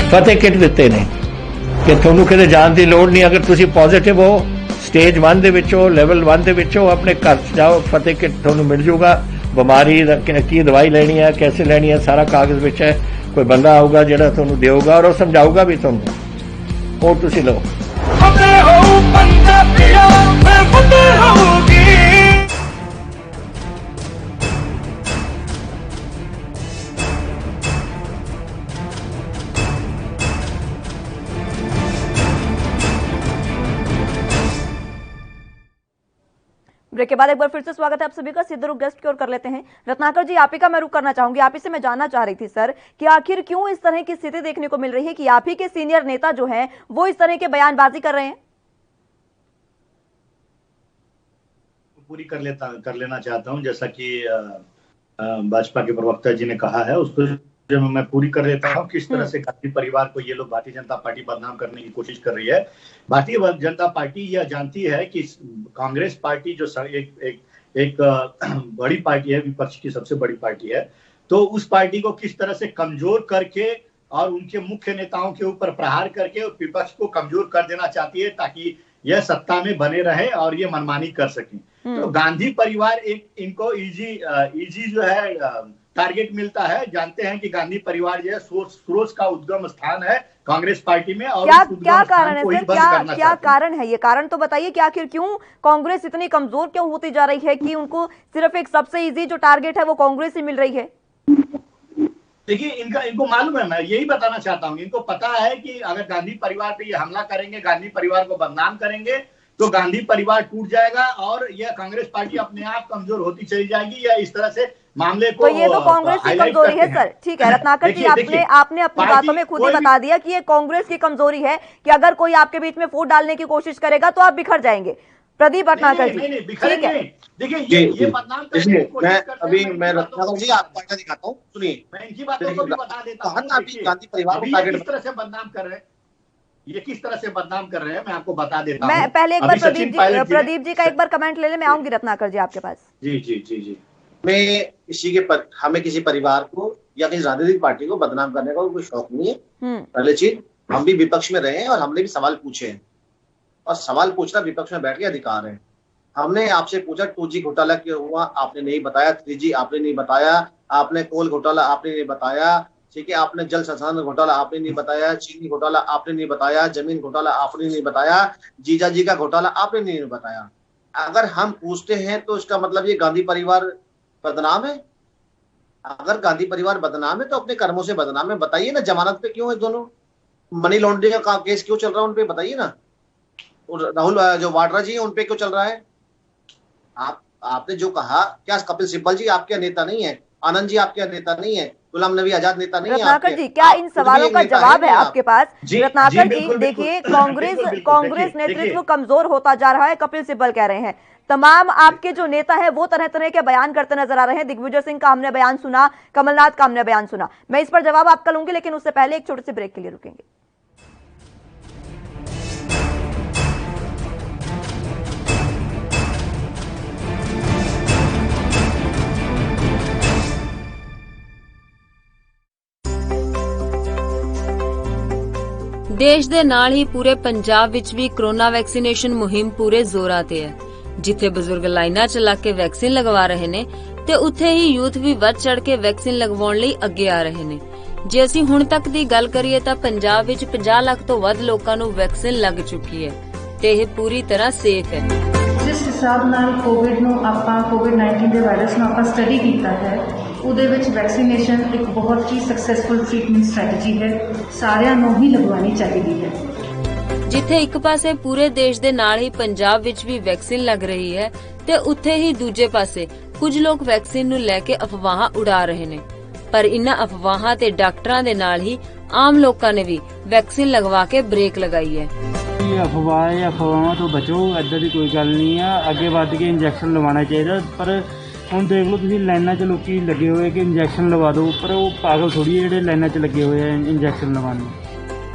फतेह किट ਦਿੱਤੇ ਨੇ ਕਿ ਤੁਹਾਨੂੰ ਕਿਤੇ ਜਾਣ ਦੀ ਲੋੜ ਨਹੀਂ। ਅਗਰ ਤੁਸੀਂ ਪੋਜ਼ਿਟਿਵ ਹੋ, ਸਟੇਜ 1 ਦੇ ਵਿੱਚ ਹੋ, ਲੈਵਲ 1 ਦੇ ਵਿੱਚ ਹੋ, ਆਪਣੇ ਘਰ ਜਾਓ, ਫਤਿਹ ਕਿਟ ਤੁਹਾਨੂੰ ਮਿਲ ਜੂਗਾ। ਬਿਮਾਰੀ ਦਾ ਕੀ ਦਵਾਈ ਲੈਣੀ ਹੈ, कैसे ਲੈਣੀ ਹੈ, ਸਾਰਾ ਕਾਗਜ਼ ਵਿੱਚ ਹੈ। ਕੋਈ ਬੰਦਾ ਆਊਗਾ ਜਿਹੜਾ ਤੁਹਾਨੂੰ ਦੇਊਗਾ ਔਰ ਉਹ ਸਮਝਾਊਗਾ ਵੀ ਤੁਹਾਨੂੰ, ਉਹ ਤੁਸੀਂ ਲਓ। ब्रेक के बाद एक बार फिर से स्वागत है आप सभी का। सीधे रुख गेस्ट की ओर कर लेते हैं। रत्नाकर जी, आप ही का मैं रुख करना चाहूंगी। आप ही से मैं जानना चाह रही थी सर कि आखिर क्यों इस तरह की स्थिति देखने को मिल रही है कि आप ही के सीनियर नेता जो हैं वो इस तरह के बयानबाजी कर रहे हैं। पूरी कर लेना चाहता हूं, जैसा कि भाजपा के प्रवक्ता जी ने कहा है, उसको जब मैं पूरी कर लेता हूं। किस तरह से गांधी परिवार को ये लोग भारतीय जनता पार्टी बदनाम करने की कोशिश कर रही है। भारतीय जनता पार्टी यह जानती है कि कांग्रेस पार्टी जो एक बड़ी पार्टी है, विपक्ष की सबसे बड़ी पार्टी है, तो उस पार्टी को किस तरह से कमजोर करके और उनके मुख्य नेताओं के ऊपर प्रहार करके विपक्ष को कमजोर कर देना चाहती है, ताकि यह सत्ता में बने रहे और ये मनमानी कर सकें। तो गांधी परिवार इनको इजी जो है टारगेट मिलता है। जानते हैं कि गांधी परिवार जो है सोर्स का उद्गम स्थान है कांग्रेस पार्टी में, और क्या कारण है सर, क्या कारण है? ये कारण तो बताइए कि आखिर क्यों कांग्रेस इतनी कमजोर क्यों होती जा रही है कि उनको सिर्फ एक सबसे इजी जो टारगेट है वो कांग्रेस ही मिल रही है। देखिए, इनको मालूम है, मैं यही बताना चाहता हूँ, इनको पता है कि अगर गांधी परिवार पे ये हमला करेंगे, गांधी परिवार को बदनाम करेंगे, तो गांधी परिवार टूट जाएगा और यह कांग्रेस पार्टी अपने आप कमजोर होती चली जाएगी, या इस तरह से मामले को। तो ये तो कांग्रेस की कमजोरी है सर। ठीक है रत्नाकर जी, आपने अपनी बातों में खुद ही बता दिया कि ये कांग्रेस की कमजोरी है कि अगर कोई आपके बीच में फूट डालने की कोशिश करेगा तो आप बिखर जाएंगे। प्रदीप भटनागर जी, ठीक है, देखिए ये बदनाम करने की कोशिश करते हैं। मैं रत्नाकर जी आपको डाटा दिखाता हूँ, सुनिए। मैं इनकी बातों को भी बता देता हूँ। गांधी परिवार को टारगेट किस तरह से बदनाम कर रहे हैं, ये किस तरह से बदनाम कर रहे हैं, मैं आपको बता देता हूँ। मैं पहले एक बार प्रदीप जी का एक बार कमेंट ले ले, मैं आऊंगी रत्नाकर जी आपके पास। जी हमें किसी परिवार को या किसी राजनीतिक पार्टी को बदनाम करने का कोई शौक नहीं है। पहले चीज, हम भी विपक्ष में रहे हैं और हमने भी सवाल पूछे हैं, और सवाल पूछना विपक्ष में बैठ के अधिकार है। हमने आपसे पूछा 2G घोटाला क्यों हुआ, आपने नहीं बताया। 3G आपने नहीं बताया। आपने कोल घोटाला आपने नहीं बताया, ठीक है। आपने जल संसाधन घोटाला आपने नहीं बताया। चीनी घोटाला आपने नहीं बताया। जमीन घोटाला आपने नहीं बताया। जीजाजी का घोटाला आपने नहीं बताया। अगर हम पूछते हैं तो इसका मतलब ये गांधी परिवार बदनाम है। अगर गांधी परिवार बदनाम है तो अपने कर्मों से बदनाम है। बताइए ना, जमानत पे क्यों है दोनों? मनी लॉन्ड्रिंग का केस क्यों चल रहा है उन पे, बताइए ना। और राहुल जो वाड्रा जी है उन पे क्यों चल रहा है? आपने जो कहा, क्या कपिल सिब्बल जी आपके नेता नहीं है? आनंद जी आपके नेता नहीं है? गुलाम नबी आजाद नेता नहीं है? रत्नाकर जी, क्या इन सवालों का जवाब है आपके पास? रत्नाकर जी, देखिए, कांग्रेस नेतृत्व कमजोर होता जा रहा है, कपिल सिब्बल कह रहे हैं। तमाम आपके जो नेता है वो तरह तरह के बयान करते नजर आ रहे हैं। दिग्विजय सिंह का हमने बयान सुना, कमलनाथ का हमने बयान सुना। मैं इस पर जवाब आपका लूंगी, लेकिन उससे पहले एक छोटे से ब्रेक के लिए रुकेंगे। ਦੇਸ਼ ਦੇ ਨਾਲ ਹੀ ਪੂਰੇ ਪੰਜਾਬ ਵਿੱਚ ਵੀ ਕੋਰੋਨਾ ਵੈਕਸੀਨੇਸ਼ਨ ਮੁਹਿੰਮ ਪੂਰੇ ਜ਼ੋਰਾਂ ਤੇ ਹੈ। ਜਿੱਥੇ ਬਜ਼ੁਰਗ ਲਾਈਨਾਂ 'ਚ ਲੱਗ ਕੇ ਵੈਕਸੀਨ ਲਗਵਾ ਰਹੇ ਨੇ ਤੇ ਉੱਥੇ ਹੀ ਯੂਥ ਵੀ ਵੱਧ ਚੜ ਕੇ ਵੈਕਸੀਨ ਲਗਵਾਉਣ ਲਈ ਅੱਗੇ ਆ ਰਹੇ ਨੇ। ਜੇ ਅਸੀਂ ਹੁਣ ਤੱਕ ਦੀ ਗੱਲ ਕਰੀਏ ਤਾਂ ਪੰਜਾਬ ਵਿੱਚ 50 ਲੱਖ ਤੋਂ ਵੱਧ ਲੋਕਾਂ ਨੂੰ ਵੈਕਸੀਨ ਲੱਗ ਚੁੱਕੀ ਹੈ ਤੇ ਇਹ ਪੂਰੀ ਤਰ੍ਹਾਂ ਸੇਫ ਹੈ। ਜਿਸ ਹਿਸਾਬ ਨਾਲ ਕੋਵਿਡ-19 ਦੇ ਵਾਇਰਸ ਨੂੰ ਆਪਾਂ ਸਟੱਡੀ ਕੀਤਾ ਹੈ ਉਹਦੇ ਵਿੱਚ ਵੈਕਸੀਨੇਸ਼ਨ ਇੱਕ ਬਹੁਤ ਹੀ ਸਕਸੈਸਫੁਲ ਟ੍ਰੀਟਮੈਂਟ ਸਟ੍ਰੈਟਜੀ ਹੈ, ਸਾਰਿਆਂ ਨੂੰ ਹੀ ਲਗਵਾਉਣੀ ਚਾਹੀਦੀ ਹੈ। ਜਿੱਥੇ ਇੱਕ ਪਾਸੇ ਪੂਰੇ ਦੇਸ਼ ਦੇ ਨਾਲ ਹੀ ਪੰਜਾਬ ਵਿੱਚ ਵੀ ਵੈਕਸੀਨ ਲੱਗ ਰਹੀ ਹੈ ਤੇ ਉੱਥੇ ਹੀ ਦੂਜੇ ਪਾਸੇ ਕੁਝ ਲੋਕ ਵੈਕਸੀਨ ਨੂੰ ਲੈ ਕੇ ਅਫਵਾਹਾਂ ਉਡਾ ਰਹੇ ਨੇ, ਪਰ ਇਨ੍ਹਾਂ ਅਫਵਾਹਾਂ ਤੇ ਡਾਕਟਰਾਂ ਦੇ ਨਾਲ ਹੀ ਆਮ ਲੋਕਾਂ ਨੇ ਵੀ ਵੈਕਸੀਨ ਲਗਵਾ ਕੇ ਬ੍ਰੇਕ ਲਗਾਈ ਹੈ। ਅਫਵਾਹਾਂ ਤੋਂ ਬਚੋ, ਏਦਾਂ ਦੀ ਕੋਈ ਗੱਲ ਨਹੀਂ ਆ, ਅੱਗੇ ਵੱਧ ਕੇ ਇੰਜੈਕਸ਼ਨ ਲਵਾਉਣਾ ਚਾਹੀਦਾ। ਪਰ ਹੁਣ ਦੇਖ ਲਓ ਤੁਸੀਂ ਲਾਈਨਾਂ 'ਚ ਲੋਕੀ ਲੱਗੇ ਹੋਏ ਕਿ ਇੰਜੈਕਸ਼ਨ ਲਵਾ ਦਿਓ, ਪਰ ਉਹ ਪਾਗਲ ਥੋੜੀ ਜਿਹੜੇ ਲਾਈਨਾਂ 'ਚ ਲੱਗੇ ਹੋਏ ਆ ਇੰਜੈਕਸ਼ਨ ਲਵਾਉਣ ਨੂੰ।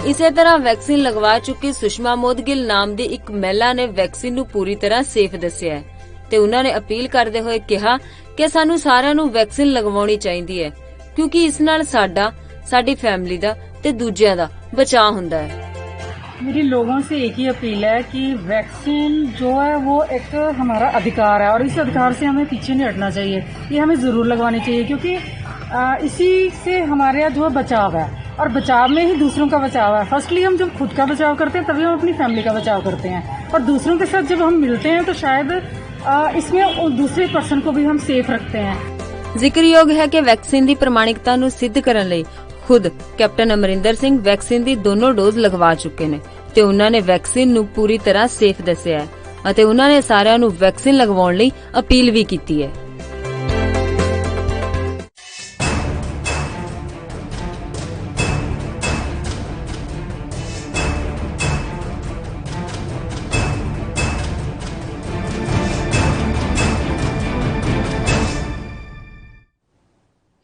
ਇਸੇ ਤਰ੍ਹਾਂ ਵੈਕਸੀਨ ਲਗਵਾ ਚੁੱਕੀ ਸੁਸ਼ਮਾ ਮੋਦਗਿਲ ਨਾਮ ਦੀ ਇੱਕ ਮਹਿਲਾ ਨੇ ਵੈਕਸੀਨ ਨੂੰ ਪੂਰੀ ਤਰ੍ਹਾਂ ਸੇਫ ਦੱਸਿਆ ਹੈ ਤੇ ਉਹਨਾਂ ਨੇ ਅਪੀਲ ਕਰਦੇ ਹੋਏ ਕਿਹਾ ਕਿ ਸਾਨੂੰ ਸਾਰਿਆਂ ਨੂੰ ਵੈਕਸੀਨ ਲਗਵਾਉਣੀ ਚਾਹੀਦੀ ਹੈ ਕਿਉਂਕਿ ਇਸ ਨਾਲ ਸਾਡਾ, ਸਾਡੀ ਫੈमिली ਦਾ ਤੇ ਦੂਜਿਆਂ ਦਾ ਬਚਾਅ ਹੁੰਦਾ ਹੈ। मेरी लोगों से एक ही अपील है कि वैक्सीन जो है वो एक हमारा अधिकार है और इस अधिकार से हमें पीछे नहीं हटना चाहिए, ये हमें ज़रूर लगवानी चाहिए क्योंकि इसी से हमारे यहाँ जो है बचाव है और बचाव में ही दूसरों का बचाव है। फर्स्टली हम जब खुद का बचाव करते हैं तभी हम अपनी फैमिली का बचाव करते हैं और दूसरों के साथ जब हम मिलते हैं तो शायद इसमें दूसरे पर्सन को भी हम सेफ रखते हैं। ਜ਼ਿਕਰਯੋਗ ਹੈ ਕਿ ਵੈਕਸੀਨ ਦੀ ਪ੍ਰਮਾਣਿਕਤਾ ਨੂੰ ਸਿੱਧ ਕਰਨ ਲਈ ਖੁਦ ਕੈਪਟਨ ਅਮਰਿੰਦਰ ਸਿੰਘ ਵੈਕਸੀਨ ਦੀ ਦੋਨੋਂ ਡੋਜ਼ ਲਗਵਾ ਚੁੱਕੇ ਨੇ ਤੇ ਉਹਨਾਂ ਨੇ ਵੈਕਸੀਨ ਨੂੰ ਪੂਰੀ ਤਰ੍ਹਾਂ ਸੇਫ ਦੱਸਿਆ ਹੈ ਅਤੇ ਉਹਨਾਂ ਨੇ ਸਾਰਿਆਂ ਨੂੰ ਵੈਕਸੀਨ ਲਗਵਾਉਣ ਲਈ ਅਪੀਲ ਵੀ ਕੀਤੀ ਹੈ।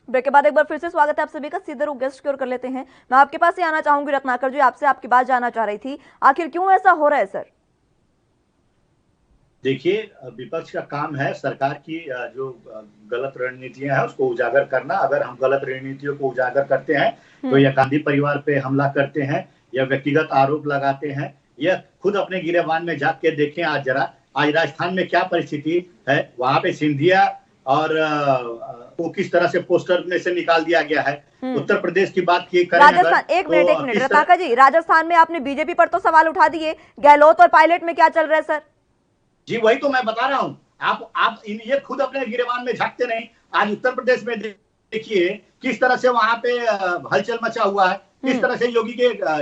ब्रेक के बाद एक बार फिर से स्वागत है आप सभी का। सीधे रुक गेस्ट की ओर कर लेते हैं। मैं आपके पास ही आना चाहूंगी रत्नाकर जी, आपसे आपकी बात जानना चाह रही थी, आखिर क्यों ऐसा हो रहा है सर? देखिए, विपक्ष का काम है सरकार की जो गलत रणनीतियां हैं उसको उजागर करना। अगर हम गलत रणनीतियों को उजागर करते हैं तो या गांधी परिवार पे हमला करते हैं या व्यक्तिगत आरोप लगाते हैं या खुद अपने गिरेबान में जाग के देखें। आज राजस्थान में क्या परिस्थिति है, वहां पे सिंधिया और को किस तरह से पोस्टर में से निकाल दिया गया है। उत्तर प्रदेश की बात की करें राजस्थान, एक मिनट रत्नाकर जी, राजस्थान में आपने बीजेपी पर तो सवाल उठा दिए, गहलोत और पायलट में क्या चल रहा है सर? जी वही तो मैं बता रहा हूँ, आप ये खुद अपने गिरेबान में झांकते नहीं। आज उत्तर प्रदेश में देखिए किस तरह से वहां पे हलचल मचा हुआ है, किस तरह से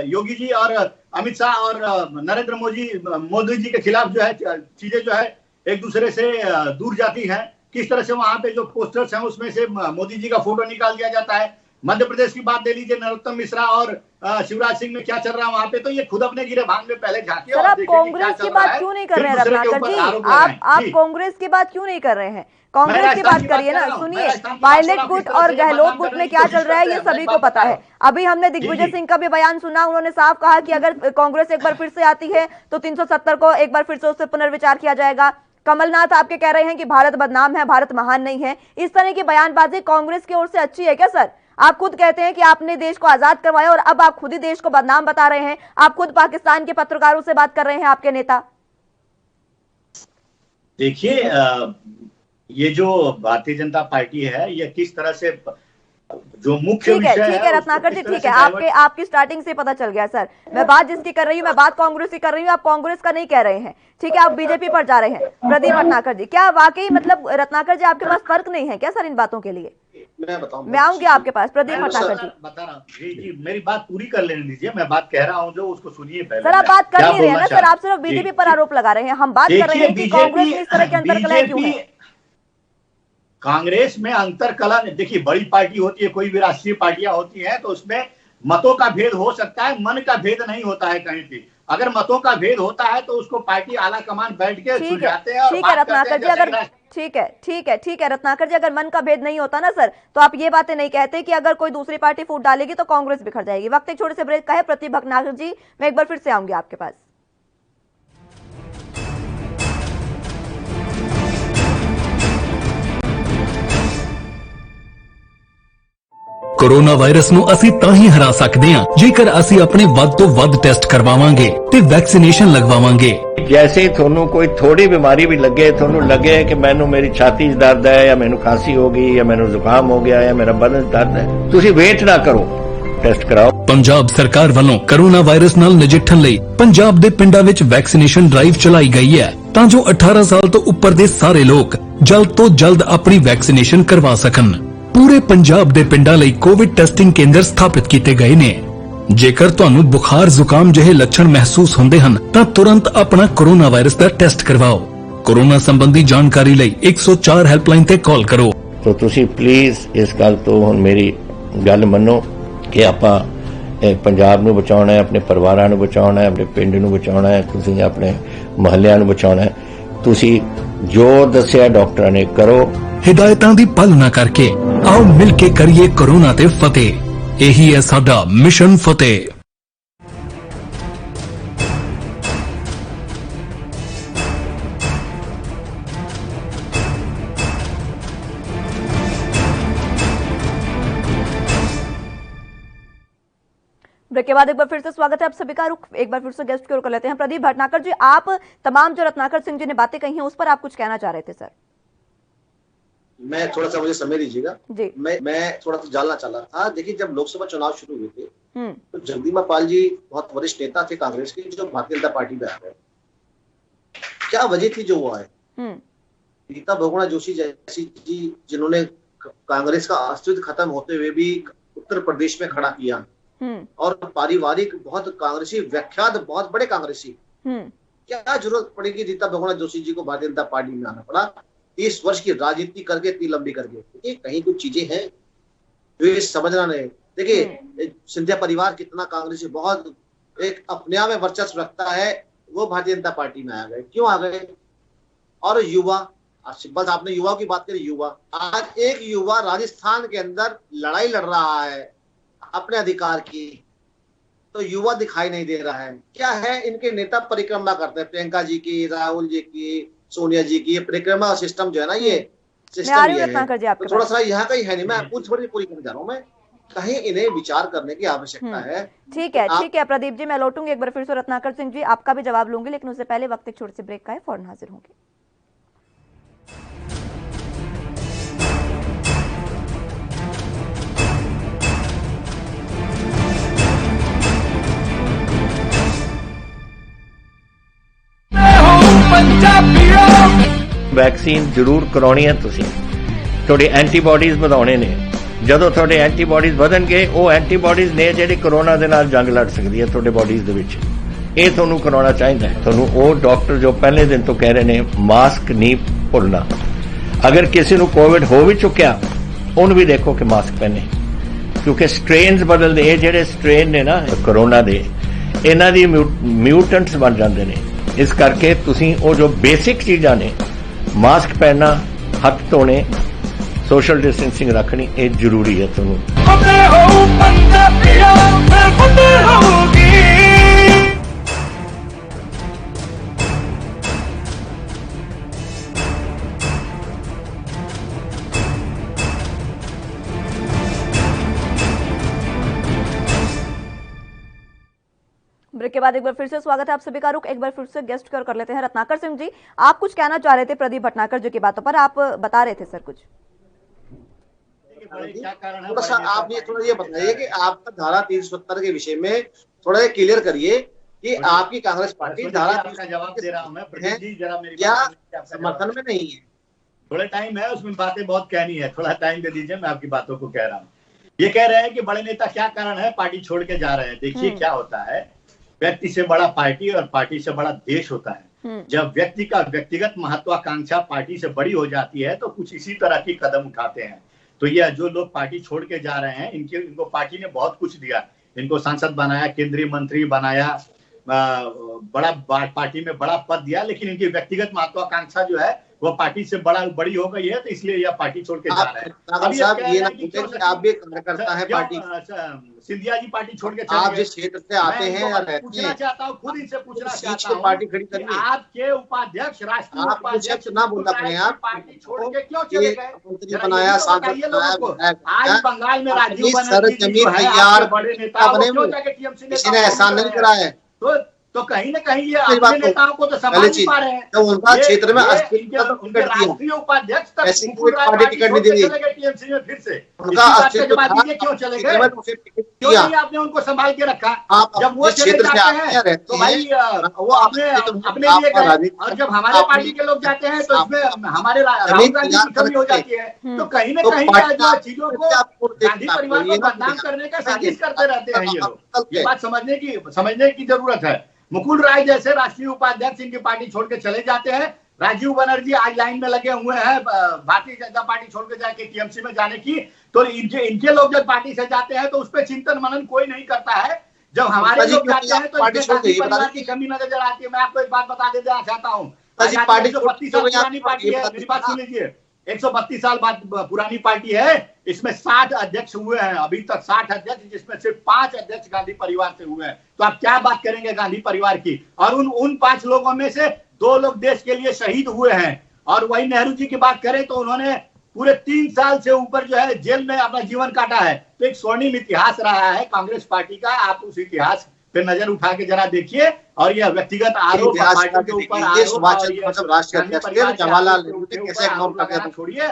योगी जी और अमित शाह और नरेंद्र मोदी जी के खिलाफ जो है चीजें जो है एक दूसरे से दूर जाती हैं। किस तरह से वहां पे जो पोस्टर्स हैं उसमें से मोदी जी का फोटो निकाल दिया जाता है। मध्य प्रदेश की बात ले लीजिए, नरोत्तम मिश्रा और शिवराज सिंह में क्या चल रहा है वहां पे, तो ये खुद अपने गिरेबान में पहले झांके और आप कांग्रेस की बात क्यों नहीं कर रहे हैं रत्नाकर जी? आप कांग्रेस की बात क्यों नहीं कर रहे हैं? कांग्रेस की बात करिए ना। सुनिए, पायलट गुट और गहलोत गुट में क्या चल रहा है ये सभी को पता है। अभी हमने दिग्विजय सिंह का भी बयान सुना, उन्होंने साफ कहा कि अगर कांग्रेस एक बार फिर से आती है तो 370 को एक बार फिर से उससे पुनर्विचार किया जाएगा। कमलनाथ आपके कह रहे हैं कि भारत बदनाम है, भारत महान नहीं है। इस तरह की बयानबाजी कांग्रेस की ओर से अच्छी है क्या सर? आप खुद कहते हैं कि आपने देश को आजाद करवाया और अब आप खुद ही देश को बदनाम बता रहे हैं। आप खुद पाकिस्तान के पत्रकारों से बात कर रहे हैं, आपके नेता। देखिए, ये जो भारतीय जनता पार्टी है ये किस तरह से जो मुख्य विषय है। ठीक है रत्नाकर जी, ठीक है, आपकी स्टार्टिंग से पता चल गया सर। मैं बात जिसकी कर रही हूँ, मैं बात कांग्रेस की कर रही हूँ, आप कांग्रेस का नहीं कह रहे हैं, ठीक है, आप बीजेपी पर जा रहे हैं। प्रदीप रत्नाकर जी, क्या वाकई मतलब रत्नाकर जी आपके पास तर्क नहीं है क्या सर इन बातों के लिए? मैं आऊंगी आपके पास। प्रदीप रत्नाकर जी बता रहा हूँ, जी मेरी बात पूरी कर लेने दीजिए। मैं बात कह रहा हूँ जो उसको सुनिए पहले। सर आप बात कर नहीं रहे हैं ना सर, आप सिर्फ बीजेपी पर आरोप लगा रहे हैं। हम बात कर रहे हैं कि कांग्रेस में इस तरह की अंतर्कलह क्यों है? कांग्रेस में अंतर्कलह, देखिए बड़ी पार्टी होती है, कोई भी राष्ट्रीय पार्टियां होती हैं तो उसमें मतों का भेद हो सकता है, मन का भेद नहीं होता है कहीं भी। अगर मतों का भेद होता है तो उसको पार्टी आला कमान बैठ के सुलझाते हैं। ठीक है रत्नाकर जी, अगर ठीक है रत्नाकर जी, अगर मन का भेद नहीं होता ना सर तो आप ये बातें नहीं कहते कि अगर कोई दूसरी पार्टी फूट डालेगी तो कांग्रेस बिखर जाएगी। वक्त एक छोटे से ब्रेक का है। प्रदीप रत्नाकर जी, मैं एक बार फिर से आऊंगी आपके पास। कोरोना वायरस ਨੂੰ ਅਸੀਂ ਤਾਂ ਹੀ ਹਰਾ ਸਕਦੇ ਹਾਂ ਜੇਕਰ ਅਸੀਂ ਆਪਣੇ ਵੱਧ ਤੋਂ ਵੱਧ ਟੈਸਟ ਕਰਵਾਵਾਂਗੇ ਤੇ ਵੈਕਸੀਨੇਸ਼ਨ ਲਗਵਾਵਾਂਗੇ। जैसे ही थोनू कोई थोड़ी बीमारी भी लगे, थोनू लगे कि मैनू मेरी छाती च दर्द है या मैनू खांसी हो गई या मैनू जुकाम हो गया या मेरा बदन दर्द है, तुसी वेट ना करो, टेस्ट कराओ। ਪੰਜਾਬ ਸਰਕਾਰ ਵੱਲੋਂ ਕੋਰੋਨਾ ਵਾਇਰਸ ਨਾਲ ਨਜਿੱਠਣ ਲਈ ਪੰਜਾਬ ਦੇ ਪਿੰਡਾਂ ਵਿੱਚ ਵੈਕਸੀਨੇਸ਼ਨ ਡਰਾਈਵ ਚਲਾਈ ਗਈ ਹੈ। ਤਾਂ ਜੋ 18 ਸਾਲ ਤੋਂ ਉੱਪਰ ਦੇ ਸਾਰੇ ਲੋਕ ਜਲਦ ਤੋਂ ਜਲਦ ਆਪਣੀ ਵੈਕਸੀਨੇਸ਼ਨ ਕਰਵਾ ਸਕਣ। ਪੂਰੇ ਪੰਜਾਬ ਦੇ ਪਿੰਡਾਂ ਲਈ ਕੋਵਿਡ ਟੈਸਟਿੰਗ ਕੇਂਦਰ ਸਥਾਪਿਤ ਕੀਤੇ ਗਏ ਨੇ। ਜੇਕਰ ਤੁਹਾਨੂੰ ਬੁਖਾਰ ਜ਼ੁਕਾਮ ਜਿਹੇ ਲੱਛਣ ਮਹਿਸੂਸ ਹੁੰਦੇ ਹਨ ਤਾਂ ਤੁਰੰਤ ਆਪਣਾ ਕੋਰੋਨਾ ਵਾਇਰਸ ਦਾ ਟੈਸਟ ਕਰਵਾਓ। ਕੋਰੋਨਾ ਸੰਬੰਧੀ ਜਾਣਕਾਰੀ ਲਈ 104 ਹੈਲਪਲਾਈਨ ਤੇ ਕਾਲ ਕਰੋ। तो तुसी प्लीज इस गल तो हुण मेरी गल मनो कि आपां पंजाब नूं बचाउणा है, अपने परिवारां नूं बचाउणा है, अपने पिंड नूं बचाउणा है, तुसी अपने महल्लिਆਂ नूं बचाउणा है। तुसी जो दस्सिया डॉक्टरां ने करो। हिदायतां दी पालना करके आओ मिल के करिए कोरोना ते फतेह। यही है साडा मिशन फतेह। ब्रेक के बाद एक बार फिर से स्वागत है आप सभी का। रुख एक बार फिर से गेस्ट की ओर कर लेते हैं। प्रदीप भटनागर जी, आप तमाम जो रत्नाकर सिंह जी ने बातें कही हैं उस पर आप कुछ कहना चाह रहे थे सर। मैं थोड़ा सा, मुझे समय दीजिएगा जी। मैं थोड़ा सा जानना चाह रहा था। देखिए, जब लोकसभा चुनाव शुरू हुए थे तो जगदीमा पाल जी बहुत वरिष्ठ नेता थे कांग्रेस के, जो भारतीय जनता पार्टी में आ गए। क्या वजह थी जो वो आए? रीता बहुगुणा जोशी जैसी जी, जिन्होंने कांग्रेस का अस्तित्व खत्म होते हुए भी उत्तर प्रदेश में खड़ा किया और पारिवारिक बहुत कांग्रेसी, व्याख्यात बहुत बड़े कांग्रेसी, क्या जरूरत पड़ेगी रीता बहुगुणा जोशी जी को भारतीय जनता पार्टी में आना पड़ा? 30 वर्ष की राजनीति करके, इतनी लंबी करके। देखिए, कहीं कुछ चीजें हैं जो ये समझना नहीं। देखिए, सिंधिया परिवार कितना कांग्रेसी, बहुत एक अपने आप में वर्चस्व रखता है, वो भारतीय जनता पार्टी में आ गए। क्यों आ गए? और युवा, बस आपने युवाओं की बात करी। युवा, आज एक युवा राजस्थान के अंदर लड़ाई लड़ रहा है अपने अधिकार की, तो युवा दिखाई नहीं दे रहा है। क्या है? इनके नेता परिक्रमा करते हैं, प्रियंका जी की, राहुल जी की, सोनिया जी की। ये परिक्रमा सिस्टम जो है ना, ये सिस्टम ये है। तो थोड़ा सा यहाँ का ही है नहीं, मैं थोड़ी पूरी करने जा रहा हूँ। मैं कहीं इन्हें विचार करने की आवश्यकता है। ठीक है, ठीक है प्रदीप जी, मैं लौटूंगी एक बार फिर से रत्नाकर सिंह जी, आपका भी जवाब लूंगी, लेकिन उससे पहले वक्त एक छोटे से ब्रेक का है, फौरन हाजिर होंगे। वैक्सीन जरूर करवानी है। तुसी थोड़ी एंटीबॉडीज ਵਧਾਉਣੇ ਨੇ। ਜਦੋਂ ਤੁਹਾਡੇ ਐਂਟੀਬਾਡੀਜ਼ ਵਧਣਗੇ, ਉਹ ਐਂਟੀਬਾਡੀਜ਼ ਨੇ ਜਿਹੜੀ ਕੋਰੋਨਾ ਦੇ ਨਾਲ ਜੰਗ ਲੜ ਸਕਦੀ ਹੈ ਤੁਹਾਡੇ ਬਾਡੀਜ਼ ਦੇ ਵਿੱਚ। ਇਹ ਤੁਹਾਨੂੰ ਕਰਾਉਣਾ ਚਾਹੀਦਾ ਹੈ। ਤੁਹਾਨੂੰ ਉਹ ਡਾਕਟਰ ਜੋ ਪਹਿਲੇ ਦਿਨ ਤੋਂ ਕਹਿ ਰਹੇ ਨੇ ਮਾਸਕ ਨਹੀਂ ਭੁੱਲਣਾ। ਅਗਰ ਕਿਸੇ ਨੂੰ ਕੋਵਿਡ ਹੋ ਵੀ ਚੁੱਕਿਆ, ਉਹਨੂੰ ਵੀ ਦੇਖੋ ਕਿ ਮਾਸਕ ਪਹਿਨੇ, ਕਿਉਂਕਿ ਸਟ੍ਰੇਨਸ ਬਦਲਦੇ। ਇਹ ਜਿਹੜੇ ਸਟ੍ਰੇਨ ਨੇ ਨਾ ਕੋਰੋਨਾ ਦੇ, ਇਹਨਾਂ ਦੀ ਮਿਊਟੈਂਟਸ ਬਣ ਜਾਂਦੇ ਨੇ। ਇਸ ਕਰਕੇ ਤੁਸੀਂ ਉਹ ਜੋ ਬੇਸਿਕ ਚੀਜ਼ਾਂ ਨੇ, मास्क पहनना, हथ धोने, सोशल डिस्टेंसिंग रखनी, ये जरूरी है। ਤੁਹਾਨੂੰ ब्रेक के बाद एक बार फिर से स्वागत है आप सभी का। रुख एक बार फिर से गेस्ट कर लेते हैं। रत्नाकर सिंह जी, आप कुछ कहना चाह रहे थे प्रदीप भटनागर जी की बातों पर, आप बता रहे थे सर कुछ। क्या कारण है? थोड़ा सा आप ये बताइए कि आपका धारा 370 के विषय में थोड़ा क्लियर करिए कि आपकी कांग्रेस पार्टी धारा का जवाब दे रहा हूं मैं। प्रदीप जी, जरा मेरी क्या समर्थन में नहीं है? थोड़ा टाइम है, उसमें बातें बहुत कहनी है, थोड़ा टाइम दे दीजिए, मैं आपकी बातों को कह रहा हूँ। ये कह रहे हैं कि बड़े नेता क्या कारण है पार्टी छोड़ के जा रहे हैं। देखिए क्या होता है, व्यक्ति से बड़ा पार्टी और पार्टी से बड़ा देश होता है। जब व्यक्ति का व्यक्तिगत महत्वाकांक्षा पार्टी से बड़ी हो जाती है तो कुछ इसी तरह की कदम उठाते हैं। तो यह जो लोग पार्टी छोड़ के जा रहे हैं, इनको पार्टी ने बहुत कुछ दिया। इनको सांसद बनाया, केंद्रीय मंत्री बनाया, बड़ा पार्टी में बड़ा पद दिया, लेकिन इनकी व्यक्तिगत महत्वाकांक्षा जो है वो पार्टी से बड़ी हो गई है, तो इसलिए यह पार्टी छोड़ के जा रहे हैं। आप भी कार्यकर्ता है पार्टी, सिंधिया जी पार्टी छोड़ के आप जिस क्षेत्र से आते हैं, पूछना चाहता हूँ, खुद इनसे पूछना चाहता हूँ, पार्टी खड़ी करिए। आपके उपाध्यक्ष, राष्ट्रीय उपाध्यक्ष ना बोलना पड़े, आप पार्टी छोड़ के क्यों चले गए? मंत्री बनाया, सांसद बनाया, आज बंगाल में राजीव जमीन तैयार बने, किसी ने एहसान नहीं करा है। तो कहीं ना कहीं ये अपने नेताओं को तो संभाल नहीं पा रहे हैं। तो उनका क्षेत्र में उनके राष्ट्रीय उपाध्यक्ष तक ऐसी कोई पार्टी टिकट नहीं दी चले गए टीएमसी में फिर से। उनका क्यों चले गए, क्यों नहीं आपने उनको संभाल के रखा? जब वो चले जाते हैं तो भाई वो अपने लिए गए, और जब हमारे पार्टी के लोग जाते हैं तो इसमें हमारे राहुल गांधी की कमी हो जाती है। तो कहीं ना कहीं चीजों को गांधी परिवार को बदनाम करने का साजिश करते रहते हैं ये लोग। ये बात समझने की जरूरत है। मुकुल राय जैसे राष्ट्रीय उपाध्यक्ष इनकी पार्टी छोड़ के चले जाते हैं। राजीव बनर्जी आज लाइन में लगे हुए हैं भारतीय जनता पार्टी छोड़ के जाके टीएमसी में जाने की। तो इनके लोग जब पार्टी से जाते हैं तो उस पर चिंतन मनन कोई नहीं करता है। जब हमारे लोग जाते हैं तो गांधी परिवार की कमी नजर आती है। मैं आपको एक बात बता देना चाहता हूँ, 132 साल पुरानी पार्टी है, मेरी बात सुन लीजिए। 132 साल बाद पुरानी पार्टी है, इसमें 60 अध्यक्ष हुए हैं अभी तक, 60 अध्यक्ष, जिसमें सिर्फ 5 अध्यक्ष गांधी परिवार से हुए हैं। तो आप क्या बात करेंगे गांधी परिवार की? और उन 5 लोगों में से 2 लोग देश के लिए शहीद हुए हैं। और वही नेहरू जी की बात करें तो उन्होंने पूरे 3 साल से ऊपर जो है जेल में अपना जीवन काटा है। तो एक स्वर्णिम इतिहास रहा है कांग्रेस पार्टी का। आप उस इतिहास पे नजर उठा के जरा देखिए। और यह व्यक्तिगत आरोप पार्टी के ऊपर जवाहरलाल नेहरू कैसे छोड़िए,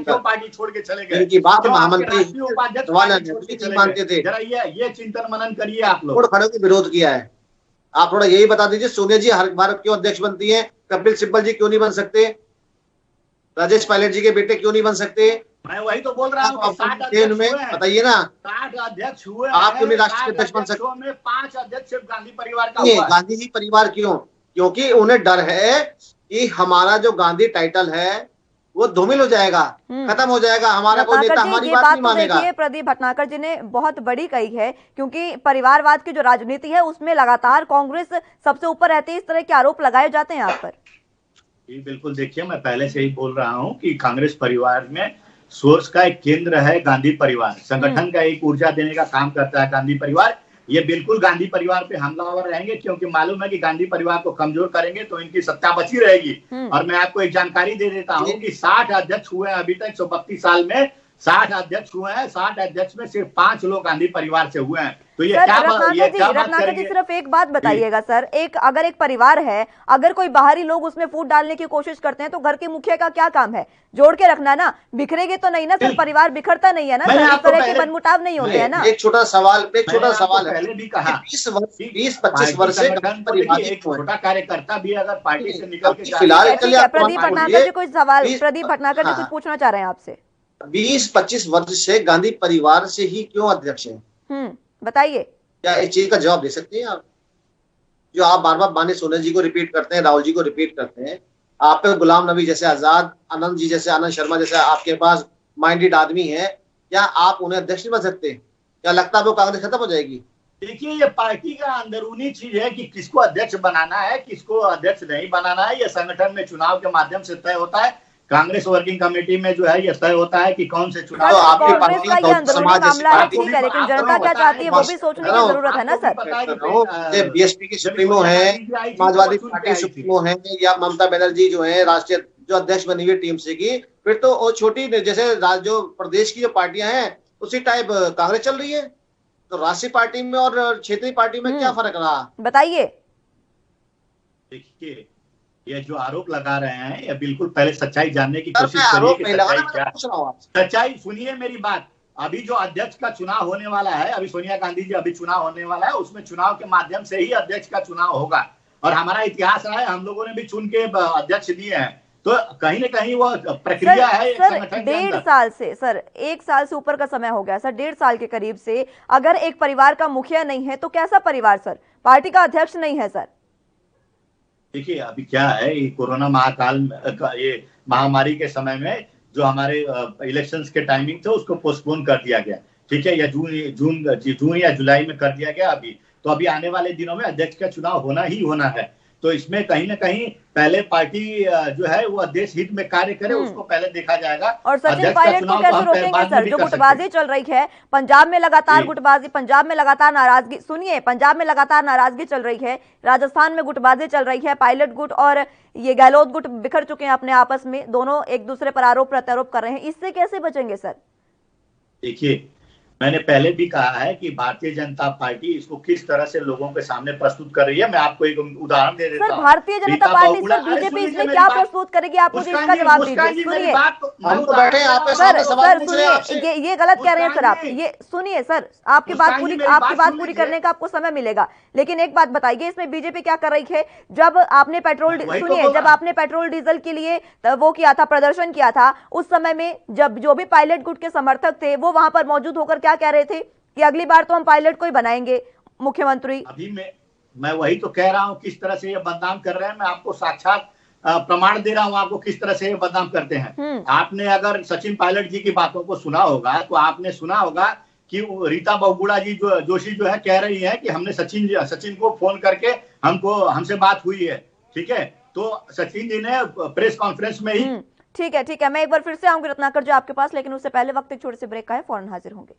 क्यों पार्टी छोड़ के चले गए, इनकी बात महामंत्री जवाहरलाल नेहरू मानते थे। जरा ये चिंतन मनन करिए आप लोग। खड़े के विरोध किया है, आप थोड़ा यही बता दीजिए। सोनिया जी हर बार क्यों अध्यक्ष बनती है? कपिल सिब्बल जी क्यों नहीं बन सकते? राजेश पायलट जी के बेटे क्यों नहीं बन सकते? मैं वही तो बोल रहा हूँ, 60 बताइए ना, 60 अध्यक्ष हुए, आप क्यों नहीं राष्ट्रीय अध्यक्ष बन सकते? में 5 अध्यक्ष सिर्फ गांधी परिवार का हुआ। गांधी जी परिवार क्यों? क्योंकि उन्हें डर है कि हमारा जो गांधी टाइटल है वो धूमिल हो जाएगा, खत्म हो जाएगा, हमारा कोई नेता हमारी बात नहीं मानेगा। प्रदीप भटनागर जी ने बहुत बड़ी कही है, क्योंकि परिवारवाद की जो राजनीति है उसमें लगातार कांग्रेस सबसे ऊपर रहती है। इस तरह के आरोप लगाए जाते हैं आप पर। जी बिल्कुल, देखिए मैं पहले से ही बोल रहा हूं कि कांग्रेस परिवार में सोर्स का एक केंद्र है गांधी परिवार। संगठन का एक ऊर्जा देने का काम करता है गांधी परिवार। ये बिल्कुल गांधी परिवार पे हमलावर रहेंगे, क्योंकि मालूम है कि गांधी परिवार को कमजोर करेंगे तो इनकी सत्ता बची रहेगी। और मैं आपको एक जानकारी दे देता हूं कि 60 अध्यक्ष हुए हैं अभी तक, 132 साल में 60 अध्यक्ष हुए हैं। 60 अध्यक्ष में सिर्फ 5 लोग गांधी परिवार से हुए हैं। तो ये क्या रत्नाकर जी सिर्फ एक बात बताइएगा सर, अगर एक परिवार है, अगर कोई बाहरी लोग उसमें फूट डालने की कोशिश करते हैं तो घर के मुखिया का क्या काम है? जोड़ के रखना ना, बिखरेंगे तो नहीं ना सर, परिवार बिखरता नहीं है ना सर, इस तरह के मनमुटाव नहीं होते हैं ना। एक छोटा सवाल है, पहले भी कहा 20-25 वर्ष से एक छोटा कार्यकर्ता भी अगर पार्टी से निकल के फिलहाल प्रदीप भटनागर जी कोई सवाल, प्रदीप भटनागर जी कुछ पूछना चाह रहे हैं आपसे। 20-25 वर्ष से गांधी परिवार से ही क्यों अध्यक्ष हैं? बताइए, क्या इस चीज का जवाब दे सकते हैं आप? जो आप बार बार माननीय सोनिया जी को रिपीट करते हैं, राहुल जी को रिपीट करते हैं, आप पे गुलाम नबी जैसे आजाद, आनंद जी जैसे, आनंद शर्मा जैसे आपके पास माइंडेड आदमी है, क्या आप उन्हें अध्यक्ष नहीं बन सकते? क्या लगता है वो कांग्रेस खत्म हो जाएगी? देखिए, ये पार्टी का अंदरूनी चीज है कि किसको अध्यक्ष बनाना है, किसको अध्यक्ष नहीं बनाना है। ये संगठन में चुनाव के माध्यम से तय होता है। कांग्रेस वर्किंग कमेटी में जो है ये तय होता है कि कौन से चुनाव आपकी पार्टी मामला है, ठीक है, लेकिन जनता क्या चाहती है वो भी सोचने की जरूरत है ना सर। बीएसपी की सुप्रीमो है, समाजवादी पार्टी सुप्रीमो है, या ममता बनर्जी जो है राष्ट्रीय जो अध्यक्ष बनी हुई टीएमसी की, फिर तो वो छोटी जैसे जो प्रदेश की जो पार्टियां हैं उसी टाइप कांग्रेस चल रही है। तो राष्ट्रीय पार्टी में और क्षेत्रीय पार्टी में क्या फर्क रहा? बताइए। देखिए, ये जो आरोप लगा रहे हैं ये बिल्कुल पहले सच्चाई जानने की कोशिश करिए कि सच्चाई क्या। सच्चाई सुनिए मेरी बात। अभी जो अध्यक्ष का चुनाव होने वाला है, अभी सोनिया गांधी जी अभी चुनाव होने वाला है, उसमें चुनाव के माध्यम से ही अध्यक्ष का चुनाव होगा। और हमारा इतिहास रहा है, हम लोगों ने भी चुन के अध्यक्ष दिए हैं। तो कहीं ना कहीं वो प्रक्रिया है। सर 1.5 साल से, सर 1 साल से ऊपर का समय हो गया सर, 1.5 साल के करीब से अगर एक परिवार का मुखिया नहीं है तो कैसा परिवार सर? पार्टी का अध्यक्ष नहीं है सर। देखिए, अभी क्या है, ये कोरोना महाकाल, ये महामारी के समय में जो हमारे इलेक्शंस के टाइमिंग थे उसको पोस्टपोन कर दिया गया, ठीक है, या जून या जुलाई में कर दिया गया। अभी तो अभी आने वाले दिनों में अध्यक्ष का चुनाव होना ही होना है। तो इसमें कहीं ना कहीं पहले पार्टी जो है वो देश हित में कार्य करे, उसको पहले देखा जाएगा। और सचिन पायलट को कैसे रोकेंगे सर? जो गुटबाजी चल रही है पंजाब में, लगातार गुटबाजी, पंजाब में लगातार नाराजगी, सुनिए, पंजाब में लगातार नाराजगी चल रही है, राजस्थान में गुटबाजी चल रही है, पायलट गुट और ये गहलोत गुट बिखर चुके हैं अपने आपस में, दोनों एक दूसरे पर आरोप प्रत्यारोप कर रहे हैं, इससे कैसे बचेंगे सर? देखिए, मैंने पहले भी कहा है कि भारतीय जनता पार्टी इसको किस तरह से लोगों के सामने प्रस्तुत कर रही है। मैं आपको एक उदाहरण दे देता हूं। Bharatiya Janata party sir BJP इसमें क्या प्रस्तुत करेगी, आप मुझे इसका जवाब दीजिए। सुनिए सर सुनिए, ये गलत कह रहे हैं सर आप। ये सुनिए सर, आपकी बात पूरी करने का आपको समय मिलेगा, लेकिन एक बात बताइए, इसमें बीजेपी क्या कर रही है? जब आपने पेट्रोल जब आपने पेट्रोल डीजल के लिए वो किया था, प्रदर्शन किया था, उस समय में जब जो भी पायलट गुट के समर्थक थे वो वहां पर मौजूद होकर क्या कह रहे थे कि अगली बार तो हम पायलट को ही बनाएंगे मुख्यमंत्री। अभी मैं वही तो कह रहा हूं, किस तरह से ये बदनाम कर रहे हैं। मैं आपको साक्षात प्रमाण दे रहा हूं आपको किस तरह से ये बदनाम करते हैं। आपने अगर सचिन पायलट जी की बातों को सुना होगा तो आपने सुना होगा कि रीता बहुगुणा जी जोशी जो है कह रही है कि हमने सचिन को फोन करके हमसे बात हुई है। ठीक है, तो सचिन जी ने प्रेस कॉन्फ्रेंस में ही ठीक है, मैं एक बार फिर से आऊंगी रत्नाकर जी आपके पास, लेकिन उससे पहले वक्त एक छोटे से ब्रेक का है, फौरन हाजिर होंगे।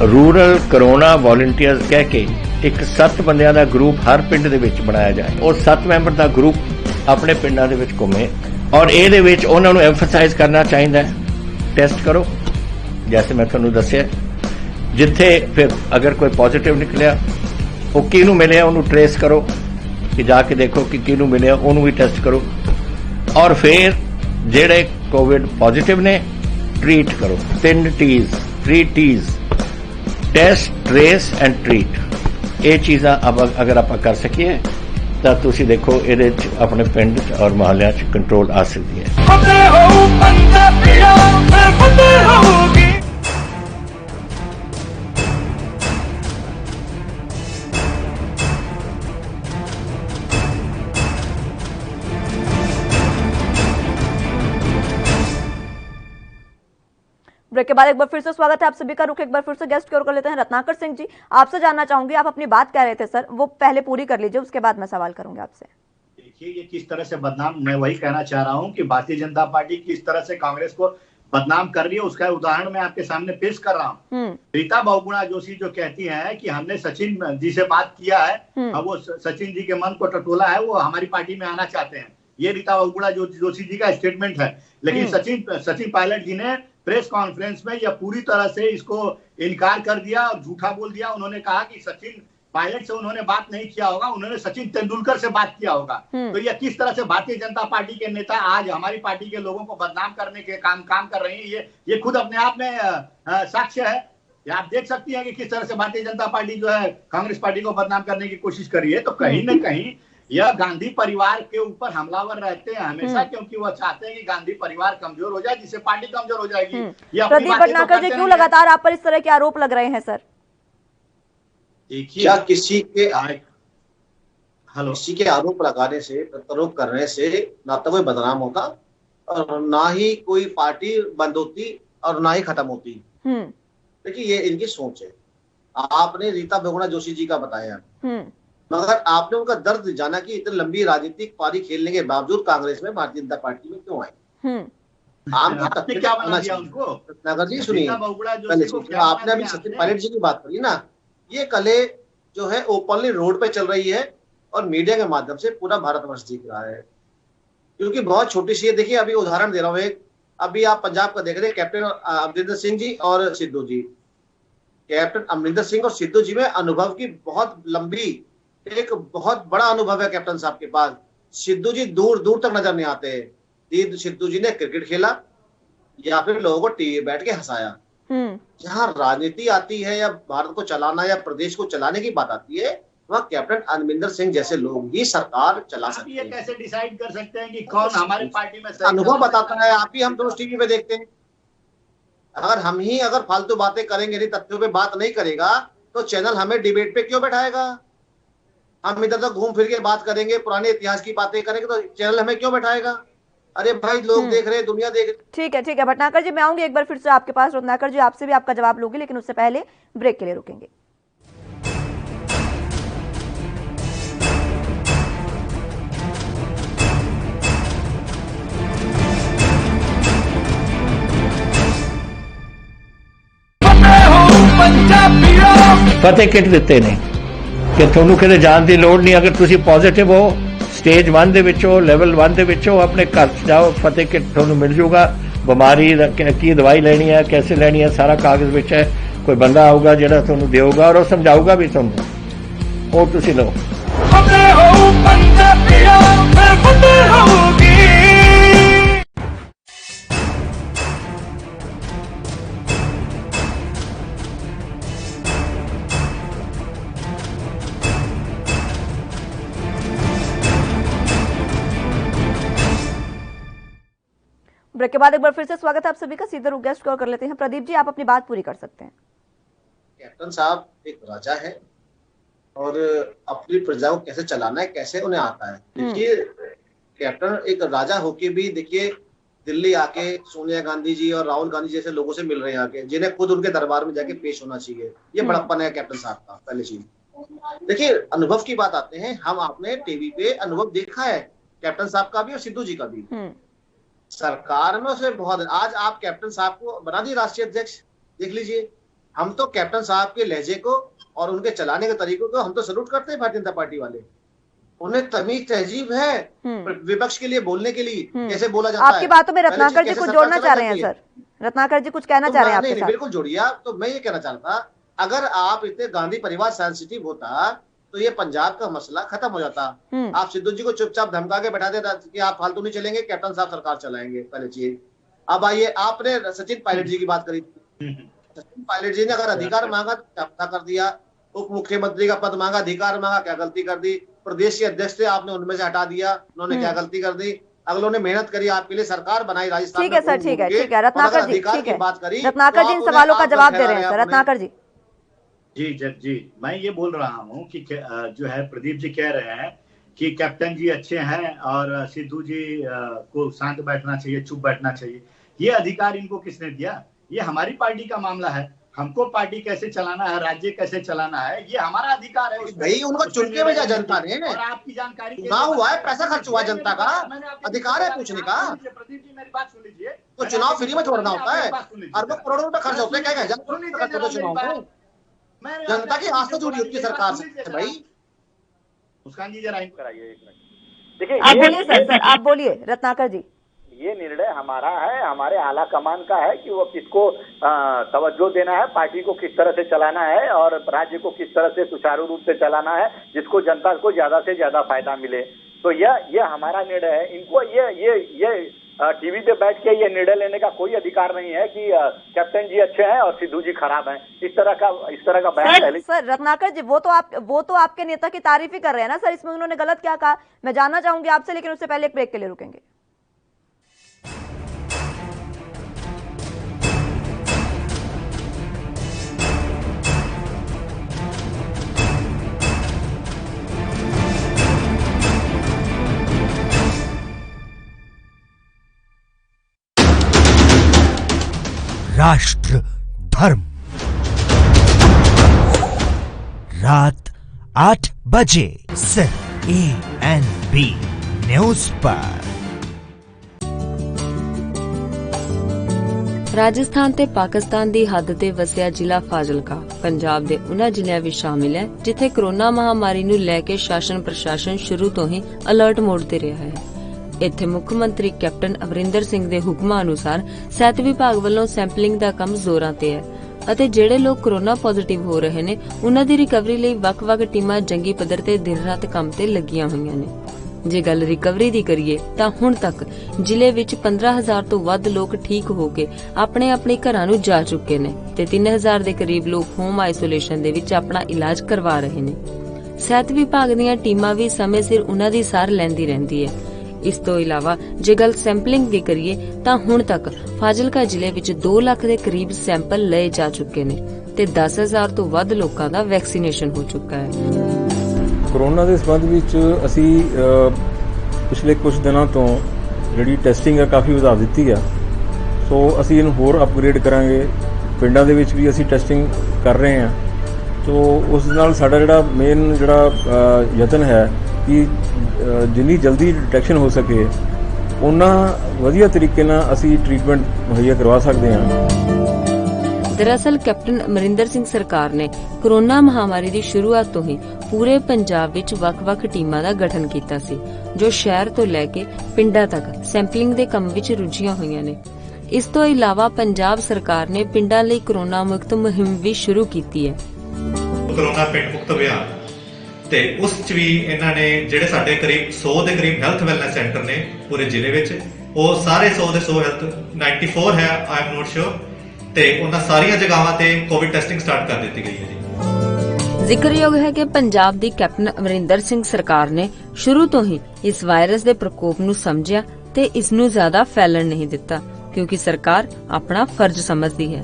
रूरल कोरोना वॉलंटियर्स कह के एक 7 ਬੰਦਿਆਂ ਦਾ ਗਰੁੱਪ ਹਰ ਪਿੰਡ ਦੇ ਵਿੱਚ ਬਣਾਇਆ ਜਾਏ। ਉਹ 7 ਮੈਂਬਰ ਦਾ ਗਰੁੱਪ ਆਪਣੇ ਪਿੰਡਾਂ ਦੇ ਵਿੱਚ ਘੁੰਮੇ ਔਰ ਇਹਦੇ ਵਿੱਚ ਉਹਨਾਂ ਨੂੰ ਐਮਫਸਾਈਜ਼ ਕਰਨਾ ਚਾਹੀਦਾ ਹੈ, ਟੈਸਟ ਕਰੋ जैसे मैं ਤੁਹਾਨੂੰ ਦੱਸਿਆ। ਜਿੱਥੇ ਫਿਰ ਅਗਰ ਕੋਈ ਪੋਜ਼ਿਟਿਵ ਨਿਕਲਿਆ ਉਹ ਕਿਹਨੂੰ ਮਿਲਿਆ ਉਹਨੂੰ ਟ੍ਰੇਸ ਕਰੋ ਕਿ ਜਾ ਕੇ ਦੇਖੋ ਕਿ ਕਿਹਨੂੰ ਮਿਲਿਆ, ਉਹਨੂੰ ਵੀ ਟੈਸਟ ਕਰੋ ਔਰ ਫਿਰ ਜਿਹੜੇ ਕੋਵਿਡ ਪੋਜ਼ਿਟਿਵ ਨੇ ट्रीट करो। 3 T's, 3 T's, test trace and treat. ये चीज़ां अगर आप कर सकिए तो तुसी देखो ये अपने पिंड और मोहल्ले कंट्रोल आ सकती है। ब्रेक के बाद एक बार फिर से स्वागत है आप सभी का। रुक एक बार फिर से गेस्ट की ओर कर लेते हैं। रत्नाकर सिंह जी, आपसे जानना चाहूंगी, आप अपनी बात कह रहे थे सर, वो पहले पूरी कर लीजिए, उसके बाद मैं सवाल करूंगी आपसे। देखिए ये किस तरह से बदनाम, मैं वही कहना चाह रहा हूं कि भारतीय जनता पार्टी किस तरह से कांग्रेस को बदनाम कर रही है, उसका उदाहरण मैं आपके सामने पेश कर रहा हूँ। रीता बहुगुणा जोशी जो कहती है कि हमने सचिन जी से बात किया है, वो सचिन जी के मन को टटोला है, वो हमारी पार्टी में आना चाहते हैं, ये रीता बहुगुणा जोशी जी का स्टेटमेंट है। लेकिन सचिन पायलट जी ने प्रेस कॉन्फ्रेंस में यह पूरी तरह से इसको इनकार कर दिया और झूठा बोल दिया। उन्होंने कहा कि सचिन पायलट से उन्होंने बात नहीं किया होगा, उन्होंने सचिन तेंदुलकर से बात किया होगा। तो यह किस तरह से भारतीय जनता पार्टी के नेता आज हमारी पार्टी के लोगों को बदनाम करने के काम कर रहे हैं, ये खुद अपने आप में साक्ष्य है। आप देख सकती हैं कि किस तरह से भारतीय जनता पार्टी जो है कांग्रेस पार्टी को बदनाम करने की कोशिश कर रही है। तो कहीं न कहीं यह गांधी परिवार के ऊपर हमलावर रहते हैं हमेशा, क्योंकि वह चाहते हैं कि गांधी परिवार कमजोर हो जाए, जिससे पार्टी कमजोर हो जाएगी। प्रदीप भटनागर जी, क्यों लगातार आप पर इस तरह के आरोप लग रहे हैं सर? क्या किसी के आरोप लगाने से, प्रत्यारोप करने से ना तो कोई बदनाम होता और ना ही कोई पार्टी बंद होती और ना ही खत्म होती। देखिए ये इनकी सोच है। आपने रीता बहुगुणा जोशी जी का बताया, मगर आपने उनका दर्द जाना कि इतनी लंबी राजनीतिक पारी खेलने के बावजूद कांग्रेस में भारतीय जनता पार्टी में क्यों आए। आपने क्या बना दिया उनको? नगर जी सुनिए, आपने अभी सचिन पायलट जी की बात करी ना, ये कले जो है ओपनली रोड पे चल रही है और मीडिया के माध्यम से पूरा भारतवर्ष देख रहा है, क्योंकि बहुत छोटी सी है। देखिए अभी उदाहरण दे रहा हूँ एक, अभी आप पंजाब का देख रहे हैं कैप्टन अमरिंदर सिंह जी और सिद्धू जी। कैप्टन अमरिंदर सिंह और सिद्धू जी में अनुभव की बहुत लंबी, एक बहुत बड़ा अनुभव है कैप्टन साहब के पास। सिद्धू जी दूर दूर तक नजर नहीं आते। सिद्धू जी ने क्रिकेट खेला या फिर लोगों को टीवी बैठ के हंसाया। जहां राजनीति आती है या भारत को चलाना या प्रदेश को चलाने की बात आती है, वहाँ कैप्टन अमरिंदर सिंह जैसे लोग ही सरकार चला सकते हैं। कैसे डिसाइड कर सकते हैं कि कौन हमारी पार्टी में? अनुभव बताता है। आप ही हम दोस्त टीवी पे देखते हैं। अगर फालतू बातें करेंगे, नहीं तथ्यों पे बात नहीं करेगा तो चैनल हमें डिबेट पे क्यों बैठाएगा? हम इधर तक घूम फिर के बात करेंगे, पुराने इतिहास की बातें करेंगे तो चैनल हमें क्यों बैठाएगा? अरे भाई लोग देख रहे, दुनिया देख रही। ठीक है भटनागर जी, मैं आऊंगी एक बार फिर से आपके पास। रत्नाकर जी, आपसे भी आपका जवाब लूंगी, लेकिन उससे पहले ब्रेक के लिए रुकेंगे। फतेह किट ਦਿੱਤੇ ਨੇ ਕਿ ਤੁਹਾਨੂੰ ਕਿਤੇ ਜਾਣ ਦੀ ਲੋੜ ਨਹੀਂ। ਅਗਰ ਤੁਸੀਂ ਪੋਜ਼ਿਟਿਵ ਹੋ, ਸਟੇਜ 1 ਦੇ ਵਿੱਚ ਹੋ, ਲੈਵਲ 1 ਦੇ ਵਿੱਚ ਹੋ, ਆਪਣੇ ਘਰ 'ਚ ਜਾਓ, ਫਤਿਹ ਕਿਟ ਤੁਹਾਨੂੰ ਮਿਲ ਜੂਗਾ। ਬਿਮਾਰੀ ਦਾ ਕੀ ਦਵਾਈ ਲੈਣੀ ਹੈ, कैसे ਲੈਣੀ ਹੈ, ਸਾਰਾ ਕਾਗਜ਼ ਵਿੱਚ ਹੈ। ਕੋਈ ਬੰਦਾ ਆਊਗਾ ਜਿਹੜਾ ਤੁਹਾਨੂੰ ਦੇਊਗਾ ਔਰ ਉਹ ਸਮਝਾਊਗਾ ਵੀ ਤੁਹਾਨੂੰ, ਉਹ ਤੁਸੀਂ ਲਓ। ब्रेक के बाद एक बार फिर से स्वागत है आप सभी का। सीधे रुक गेस्ट कॉल कर लेते हैं। प्रदीप जी, आप अपनी बात पूरी कर सकते हैं। कैप्टन साहब एक राजा है और अपनी प्रजा को कैसे चलाना है, कैसे उन्हें आता है। देखिए, कैप्टन एक राजा होके भी देखिए दिल्ली आके सोनिया गांधी जी और राहुल गांधी जैसे लोगों से मिल रहे हैं आके, जिन्हें खुद उनके दरबार में जाके पेश होना चाहिए। ये बड़प्पन है कैप्टन साहब का। पहले चीज देखिए, अनुभव की बात आते हैं। हम आपने टीवी पे अनुभव देखा है कैप्टन साहब का भी और सिद्धू जी का भी। सरकार में उसमें बहुत, आज आप कैप्टन साहब को बना दिए राष्ट्रीय अध्यक्ष। देख लीजिए, हम तो कैप्टन साहब के लहजे को और उनके चलाने के तरीकों को हम तो सलूट करते हैं। भारतीय जनता पार्टी वाले, उन्हें तमीज तहजीब है विपक्ष के लिए बोलने के लिए, कैसे बोला जाता है। आपकी बातों में रत्नाकर जी कुछ जोड़ना चाह रहे हैं सर? रत्नाकर जी कुछ कहना चाह रहे हैं आपके साथ? बिल्कुल जोड़िए आप। तो मैं ये कहना चाहता था, अगर आप इतने गांधी परिवार सेंसिटिव होता तो ये पंजाब का मसला खत्म हो जाता। आप सिद्धू जी को चुपचाप धमका के बैठा देता कि आप फालतू नहीं चलेंगे, कैप्टन साहब सरकार चलाएंगे। पहले चीज। अब आइए, आपने सचिन पायलट जी की बात करी। सचिन पायलट जी ने अगर अधिकार मांगा तो क्या कर दिया, उप मुख्यमंत्री का पद मांगा, अधिकार मांगा, क्या गलती कर दी। प्रदेश के अध्यक्ष थे, आपने उनमें से हटा दिया, उन्होंने क्या गलती कर दी। अगलों ने मेहनत करी, आपके लिए सरकार बनाई राजस्थान। ठीक है सर, ठीक है, ठीक है। रत्नाकर जी, ठीक है, रत्नाकर जी इन सवालों का जवाब दे रहे हैं सर। रत्नाकर जी। जी जज जी, मैं ये बोल रहा हूँ कि जो है प्रदीप जी कह रहे हैं कि कैप्टन जी अच्छे हैं और सिद्धू जी को शांत बैठना चाहिए, चुप बैठना चाहिए। ये अधिकार इनको किसने दिया? ये हमारी पार्टी का मामला है। हमको पार्टी कैसे चलाना है, राज्य कैसे चलाना है, ये हमारा अधिकार है। भाई उनको चुन के भेजा जनता ने। और आपकी जानकारी चुनाव हुआ है, पैसा खर्च हुआ जनता का, अधिकार है पूछने का। प्रदीप जी मेरी बात सुन लीजिए। तो चुनाव फ्री में छोड़ना होता है, अरबों करोड़ों रुपए खर्च होते हैं। क्या चुनाव जनता की आस्था जुड़ी होती है सरकार से। भाई मुस्कान जी जरा कराइए एक मिनट। देखिए, आप बोलिए सर, आप बोलिए रत्नाकर जी। ये निर्णय हमारा है, हमारे आला कमान का है कि वो किसको तवज्जो देना है, पार्टी को किस तरह से चलाना है और राज्य को किस तरह से सुचारू रूप से चलाना है, जिसको जनता को ज्यादा से ज्यादा फायदा मिले। तो यह हमारा निर्णय है। इनको ये टीवी पे बैठ के ये निर्णय लेने का कोई अधिकार नहीं है कि कैप्टन जी अच्छे हैं और सिद्धू जी खराब हैं। इस तरह का बयान सर रत्नाकर जी, वो तो आपके नेता की तारीफ ही कर रहे हैं ना सर। इसमें उन्होंने गलत क्या कहा, मैं जानना चाहूंगी आपसे, लेकिन उससे पहले एक ब्रेक के लिए रुकेंगे। राष्ट्र धर्म रात 8 बजे सिर्फ ANB न्यूज पर। ਰਾਜਸਥਾਨ ਤੇ ਪਾਕਿਸਤਾਨ ਦੀ ਹੱਦ ਤੇ ਵਸਿਆ ਜ਼ਿਲ੍ਹਾ ਫਾਜ਼ਿਲਕਾ ਪੰਜਾਬ ਦੇ ਉਹਨਾਂ ਜ਼ਿਲ੍ਹਿਆਂ ਵਿੱਚ ਸ਼ਾਮਿਲ ਹੈ ਜਿੱਥੇ ਕਰੋਨਾ ਮਹਾਮਾਰੀ ਨੂੰ ਲੈ ਕੇ ਸ਼ਾਸਨ ਪ੍ਰਸ਼ਾਸਨ ਸ਼ੁਰੂ ਤੋਂ ਹੀ ਅਲਰਟ ਮੋਡ ਤੇ ਰਿਹਾ ਹੈ। ਇੱਥੇ ਮੁੱਖ ਮੰਤਰੀ ਕੈਪਟਨ ਅਮਰਿੰਦਰ ਸਿੰਘ ਦੇ ਹੁਕਮਾਂ ਅਨੁਸਾਰ ਸਿਹਤ ਵਿਭਾਗ ਵੱਲੋਂ ਸੈਂਪਲਿੰਗ ਦਾ ਕੰਮ ਜ਼ੋਰਾਂ ਤੇ ਹੈ ਅਤੇ ਜਿਹੜੇ ਲੋਕ ਕਰੋਨਾ ਪੋਜ਼ਿਟਿਵ ਹੋ ਰਹੇ ਨੇ ਉਹਨਾਂ ਦੀ ਰਿਕਵਰੀ ਲਈ ਵੱਖ-ਵੱਖ ਟੀਮਾਂ ਜੰਗੀ ਪੱਧਰ ਤੇ ਦਿਨ ਰਾਤ ਕੰਮ ਤੇ ਲੱਗੀਆਂ ਹੋਈਆਂ ਨੇ। ਜੇ ਗੱਲ ਰਿਕਵਰੀ ਦੀ ਕਰੀਏ ਤਾਂ ਹੁਣ ਤੱਕ ਜ਼ਿਲ੍ਹੇ ਵਿੱਚ 15,000 ਤੋਂ ਵੱਧ ਲੋਕ ਠੀਕ ਹੋ ਕੇ ਆਪਣੇ ਘਰਾਂ ਨੂੰ ਜਾ ਚੁੱਕੇ ਨੇ ਤੇ 3,000 ਦੇ ਕਰੀਬ ਲੋਕ ਹੋਮ ਆਈਸੋਲੇਸ਼ਨ ਦੇ ਵਿੱਚ ਆਪਣਾ ਇਲਾਜ ਕਰਵਾ ਰਹੇ ਨੇ। ਸਿਹਤ ਵਿਭਾਗ ਦੀਆਂ ਟੀਮਾਂ ਵੀ ਸਮੇਂ ਸਿਰ ਉਹਨਾਂ ਦੀ ਸਾਰ ਲੈਂਦੀ ਰਹਿੰਦੀ ਹੈ। ਇਸ ਤੋਂ ਇਲਾਵਾ ਜੇ ਗੱਲ ਸੈਂਪਲਿੰਗ ਦੀ ਕਰੀਏ ਤਾਂ ਹੁਣ ਤੱਕ ਫਾਜ਼ਿਲਕਾ ਜ਼ਿਲ੍ਹੇ ਵਿੱਚ 2 ਲੱਖ ਦੇ ਕਰੀਬ ਸੈਂਪਲ ਲਏ ਜਾ ਚੁੱਕੇ ਨੇ ਤੇ 10,000 ਤੋਂ ਵੱਧ ਲੋਕਾਂ ਦਾ ਵੈਕਸੀਨੇਸ਼ਨ ਹੋ ਚੁੱਕਾ ਹੈ। ਕੋਰੋਨਾ ਦੇ ਸੰਬੰਧ ਵਿੱਚ ਅਸੀਂ ਪਿਛਲੇ ਕੁਝ ਦਿਨਾਂ ਤੋਂ ਜਿਹੜੀ ਟੈਸਟਿੰਗ ਹੈ ਕਾਫੀ ਵਧਾ ਦਿੱਤੀ ਹੈ। ਸੋ ਅਸੀਂ ਇਹਨੂੰ ਹੋਰ ਅਪਗ੍ਰੇਡ ਕਰਾਂਗੇ। ਪਿੰਡਾਂ ਦੇ ਵਿੱਚ ਵੀ ਅਸੀਂ ਟੈਸਟਿੰਗ ਕਰ ਰਹੇ ਹਾਂ। ਸੋ ਉਸ ਨਾਲ ਸਾਡਾ ਜਿਹੜਾ ਮੇਨ ਯਤਨ ਹੈ ਕਿ ਜਿੰਨੀ ਜਲਦੀ ਡਿਟੈਕਸ਼ਨ ਹੋ ਸਕੇ ਉਹਨਾਂ ਵਧੀਆ ਤਰੀਕੇ ਨਾਲ ਅਸੀਂ ਟ੍ਰੀਟਮੈਂਟ ਮੁਹੱਈਆ ਕਰਵਾ ਸਕਦੇ ਹਾਂ। दरअसल कैप्टन अमरिंਦਰ ਸਿੰਘ ਸਰਕਾਰ ਨੇ कोरोना महामारी ਦੀ ਸ਼ੁਰੂਆਤ ਤੋਂ ਹੀ ਪੂਰੇ ਪੰਜਾਬ ਵਿੱਚ ਵੱਖ-ਵੱਖ ਟੀਮਾਂ ਦਾ ਗਠਨ ਕੀਤਾ ਸੀ ਜੋ ਸ਼ਹਿਰ ਤੋਂ ਲੈ ਕੇ ਪਿੰਡਾਂ ਤੱਕ ਸੈਂਪਲਿੰਗ ਦੇ ਕੰਮ ਵਿੱਚ ਰੁੱਝੀਆਂ ਹੋਈਆਂ ਨੇ। ਇਸ ਤੋਂ ਇਲਾਵਾ ਪੰਜਾਬ ਸਰਕਾਰ ਨੇ ਪਿੰਡਾਂ ਲਈ ਕੋਰੋਨਾ ਮੁਕਤ ਮੁਹਿੰਮ ਵੀ ਸ਼ੁਰੂ ਕੀਤੀ ਹੈ। ਕੋਰੋਨਾ ਪਿੰਡ ਮੁਕਤ ਅਭਿਆਨ ਤੇ ਉਸ ਚ ਵੀ ਇਹਨਾਂ ਨੇ ਜਿਹੜੇ ਸਾਡੇ ਕਰੀਬ 100 ਦੇ ਕਰੀਬ ਹੈਲਥ ਵੈਲਨੈਸ ਸੈਂਟਰ ਨੇ ਪੂਰੇ ਜ਼ਿਲ੍ਹੇ ਵਿੱਚ, ਉਹ ਸਾਰੇ 100 ਦੇ 100 ਹੈਲਥ 94 ਹੈ ਆਈ ਐਮ ਨੋਟ ਸ਼ੋਰ, ਤੇ ਉਹਨਾਂ ਸਾਰੀਆਂ ਜਗ੍ਹਾਵਾਂ ਤੇ ਕੋਵਿਡ ਟੈਸਟਿੰਗ ਸਟਾਰਟ ਕਰ ਦਿੱਤੀ ਗਈ ਹੈ ਜੀ। ਜ਼ਿਕਰਯੋਗ ਹੈ ਕਿ ਪੰਜਾਬ ਦੀ ਕੈਪਟਨ ਅਮਰਿੰਦਰ ਸਿੰਘ ਸਰਕਾਰ ਨੇ ਸ਼ੁਰੂ ਤੋਂ ਹੀ ਇਸ ਵਾਇਰਸ ਦੇ ਪ੍ਰਕੋਪ ਨੂੰ ਸਮਝਿਆ ਤੇ ਇਸ ਨੂੰ ਜ਼ਿਆਦਾ ਫੈਲਣ ਨਹੀਂ ਦਿੱਤਾ ਕਿਉਂਕਿ ਸਰਕਾਰ ਆਪਣਾ ਫਰਜ਼ ਸਮਝਦੀ ਹੈ।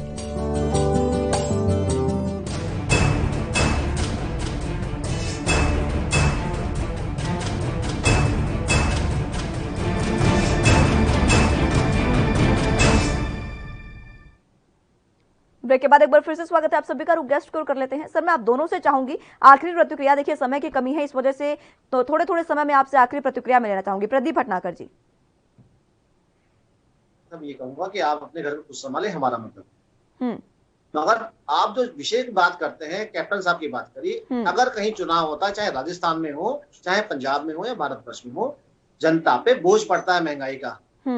ब्रेक के बाद एक बार फिर से स्वागत है आप सभी का। गेस्ट को कर लेते हैं। सर मैं आप दोनों से चाहूंगी आखिरी प्रतिक्रिया, देखिए समय की कमी है इस वजह से तो थोड़े थोड़े समय में आपसे आखिरी प्रतिक्रिया में लेना चाहूंगी। प्रदीप भटनागर जी। ये कहूंगा कि आप अपने घर में कुछ संभाले, हमारा मतलब। मगर आप जो विषय की बात करते हैं, कैप्टन साहब की बात करिए, अगर कहीं चुनाव होता है, चाहे राजस्थान में हो, चाहे पंजाब में हो या भारतवर्ष में हो, जनता पे बोझ पड़ता है महंगाई का,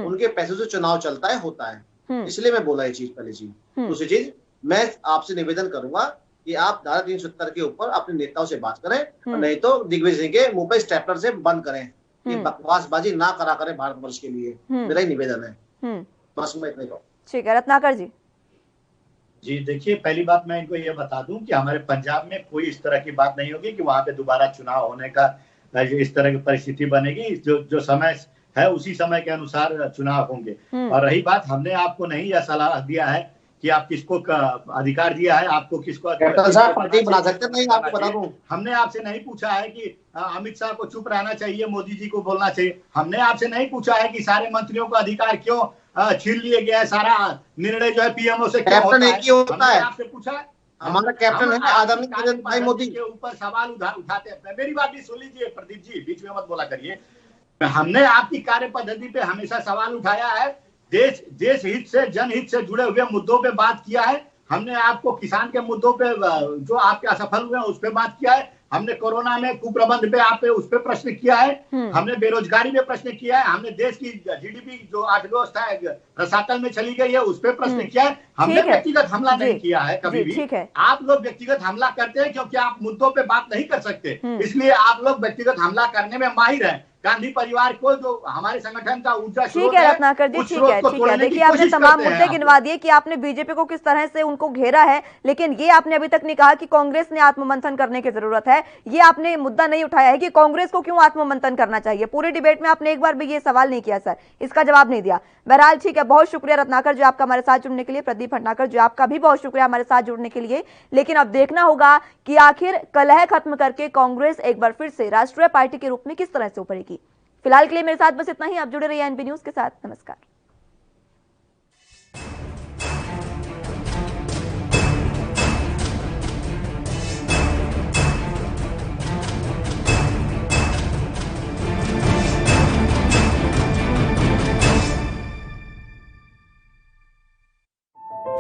उनके पैसे से चुनाव चलता है, होता है। इसलिए मैं बोला ये चीज, पहली चीज। दूसरी चीज, मैं आपसे निवेदन करूंगा कि आप धारा 370 के ऊपर अपने नेताओं से बात करें, नहीं तो दिग्विजय सिंह के मुंह पे स्टेपलर से बंद करें कि बकवासबाजी ना करा करें भारतवर्ष के लिए। मेरा ही निवेदन है, बस मैं इतना ही कहूँ। ठीक है, रत्नाकर जी। जी देखिए, पहली बात मैं इनको ये बता दूं कि हमारे पंजाब में कोई इस तरह की बात नहीं होगी कि वहां पे दोबारा चुनाव होने का इस तरह की परिस्थिति बनेगी। जो समय है उसी समय के अनुसार चुनाव होंगे। और रही बात, हमने आपको नहीं यह सलाह दिया है कि आप किसको अधिकार दिया है, आपको किसको पार्टी बना सकते नहीं, आपको बता दूं। हमने आपसे नहीं पूछा है कि अमित शाह को चुप रहना चाहिए, मोदी जी को बोलना चाहिए। हमने आपसे नहीं पूछा है कि सारे मंत्रियों का अधिकार क्यों छीन लिया गया है, सारा निर्णय जो है पीएमओ से क्यों होता है। आपसे पूछा है, हमारा कैप्टन है आदरणीय नरेंद्र भाई मोदी के ऊपर सवाल उठाते हैं। मेरी बात भी सुन लीजिए प्रदीप जी, बीच में मत बोला करिए। हमने आपकी कार्य पद्धति पे हमेशा सवाल उठाया है, देश हित से, जनहित से जुड़े हुए मुद्दों पे बात किया है। हमने आपको किसान के मुद्दों पे जो आपके असफल हुए हैं उस पे बात किया है। हमने कोरोना में कुप्रबंध पे आप पे उस पे प्रश्न किया है। हमने बेरोजगारी पे प्रश्न किया है। हमने देश की जीडीपी जो अर्थव्यवस्था है रसातल में चली गई है उस पे प्रश्न किया है। हमने व्यक्तिगत हमला नहीं किया है कभी भी। आप लोग व्यक्तिगत हमला करते हैं क्योंकि आप मुद्दों पे बात नहीं कर सकते, इसलिए आप लोग व्यक्तिगत हमला करने में माहिर हैं। गांधी परिवार को जो हमारे संगठन का ऊर्जा ठीक है रत्नाकर जी, ठीक है। देखिए आपने तमाम मुद्दे गिनवा दिए कि आपने बीजेपी को किस तरह से उनको घेरा है, लेकिन ये आपने अभी तक नहीं कहा कि कांग्रेस ने आत्ममंथन करने की जरूरत है। ये आपने मुद्दा नहीं उठाया है कि कांग्रेस को क्यों आत्ममंथन करना चाहिए। पूरे डिबेट में आपने एक बार भी ये सवाल नहीं किया सर, इसका जवाब नहीं दिया। बहरहाल ठीक है, बहुत शुक्रिया रत्नाकर जी आपका हमारे साथ जुड़ने के लिए। प्रदीप भटनागर जी आपका भी बहुत शुक्रिया हमारे साथ जुड़ने के लिए। लेकिन अब देखना होगा कि आखिर कलह खत्म करके कांग्रेस एक बार फिर से राष्ट्रीय पार्टी के रूप में किस तरह से उभरेगी। फिलहाल के लिए मेरे साथ बस इतना ही। आप जुड़े रहिए एनबी न्यूज के साथ। नमस्कार।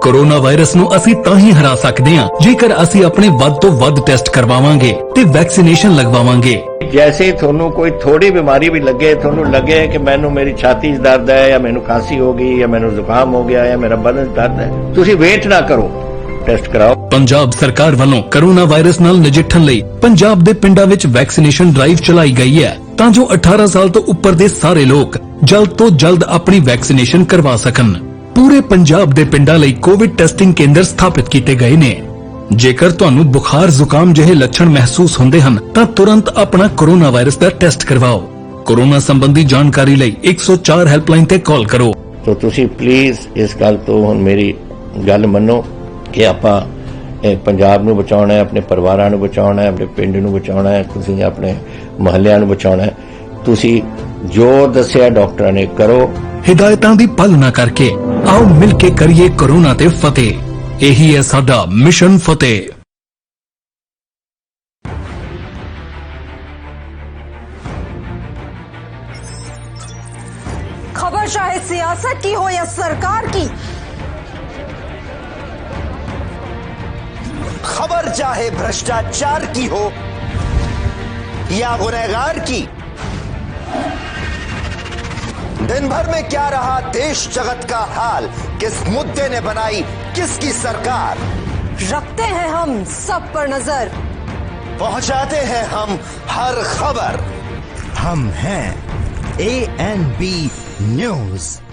कोरोना वायरस ਨੂੰ ਅਸੀਂ ਤਾਂ ਹੀ ਹਰਾ ਸਕਦੇ ਹਾਂ ਜੇਕਰ ਅਸੀਂ ਆਪਣੇ ਵੱਧ ਤੋਂ ਵੱਧ ਟੈਸਟ ਕਰਵਾਵਾਂਗੇ ਤੇ ਵੈਕਸੀਨੇਸ਼ਨ ਲਗਵਾਵਾਂਗੇ। जैसे थोनू कोई थोड़ी बीमारी भी लगे, थोनू लगे कि मैनू मेरी छाती च दर्द है या मैनू खांसी हो गई या मैनू जुकाम हो गया या मेरा बदन दर्द है, तुसी वेट ना करो, टेस्ट कराओ। पंजाब सरकार ਵੱਲੋਂ कोरोना वायरस ਨਾਲ ਨਜਿੱਠਣ ਲਈ ਪੰਜਾਬ ਦੇ ਪਿੰਡਾਂ ਵਿੱਚ ਵੈਕਸੀਨੇਸ਼ਨ ਡਰਾਈਵ ਚਲਾਈ ਗਈ ਹੈ ਤਾਂ ਜੋ 18 ਸਾਲ ਤੋਂ ਉੱਪਰ ਦੇ ਸਾਰੇ ਲੋਕ ਜਲਦ ਤੋਂ ਜਲਦ ਆਪਣੀ ਵੈਕਸੀਨੇਸ਼ਨ ਕਰਵਾ ਸਕਣ। ਪੂਰੇ ਪੰਜਾਬ ਦੇ ਪਿੰਡਾਂ ਲਈ ਕੋਵਿਡ ਟੈਸਟਿੰਗ ਕੇਂਦਰ ਸਥਾਪਿਤ ਕੀਤੇ ਗਏ ਨੇ। ਜੇਕਰ ਤੁਹਾਨੂੰ ਬੁਖਾਰ ਜ਼ੁਕਾਮ ਜਿਹੇ ਲੱਛਣ ਮਹਿਸੂਸ ਹੁੰਦੇ ਹਨ ਤਾਂ ਤੁਰੰਤ ਆਪਣਾ ਕੋਰੋਨਾ ਵਾਇਰਸ ਦਾ ਟੈਸਟ ਕਰਵਾਓ। ਕੋਰੋਨਾ ਸੰਬੰਧੀ ਜਾਣਕਾਰੀ ਲਈ 104 ਹੈਲਪਲਾਈਨ ਤੇ ਕਾਲ ਕਰੋ। तो तुसी प्लीज इस गल तो हुण मेरी गल मन्नो कि आपां पंजाब नूं बचाउणा है, अपने परिवारां नूं बचाउणा है, अपने पिंड नूं बचाउणा है, तुसी अपने महल्लिਆਂ नूं बचाउणा है। तुसी जो दस्सिया डॉक्टरां ने करो। हिदायतां दी पालना करके आओ मिल के करिए कोरोना ते फतेह। यही है साडा मिशन फतेह। खबर चाहे सियासत की हो या सरकार की, खबर चाहे भ्रष्टाचार की हो या गुनहगार की, दिन भर में क्या रहा देश जगत का हाल, किस मुद्दे ने बनाई किसकी सरकार, रखते हैं हम सब पर नजर, पहुंचाते हैं हम हर खबर। हम हैं ANB न्यूज।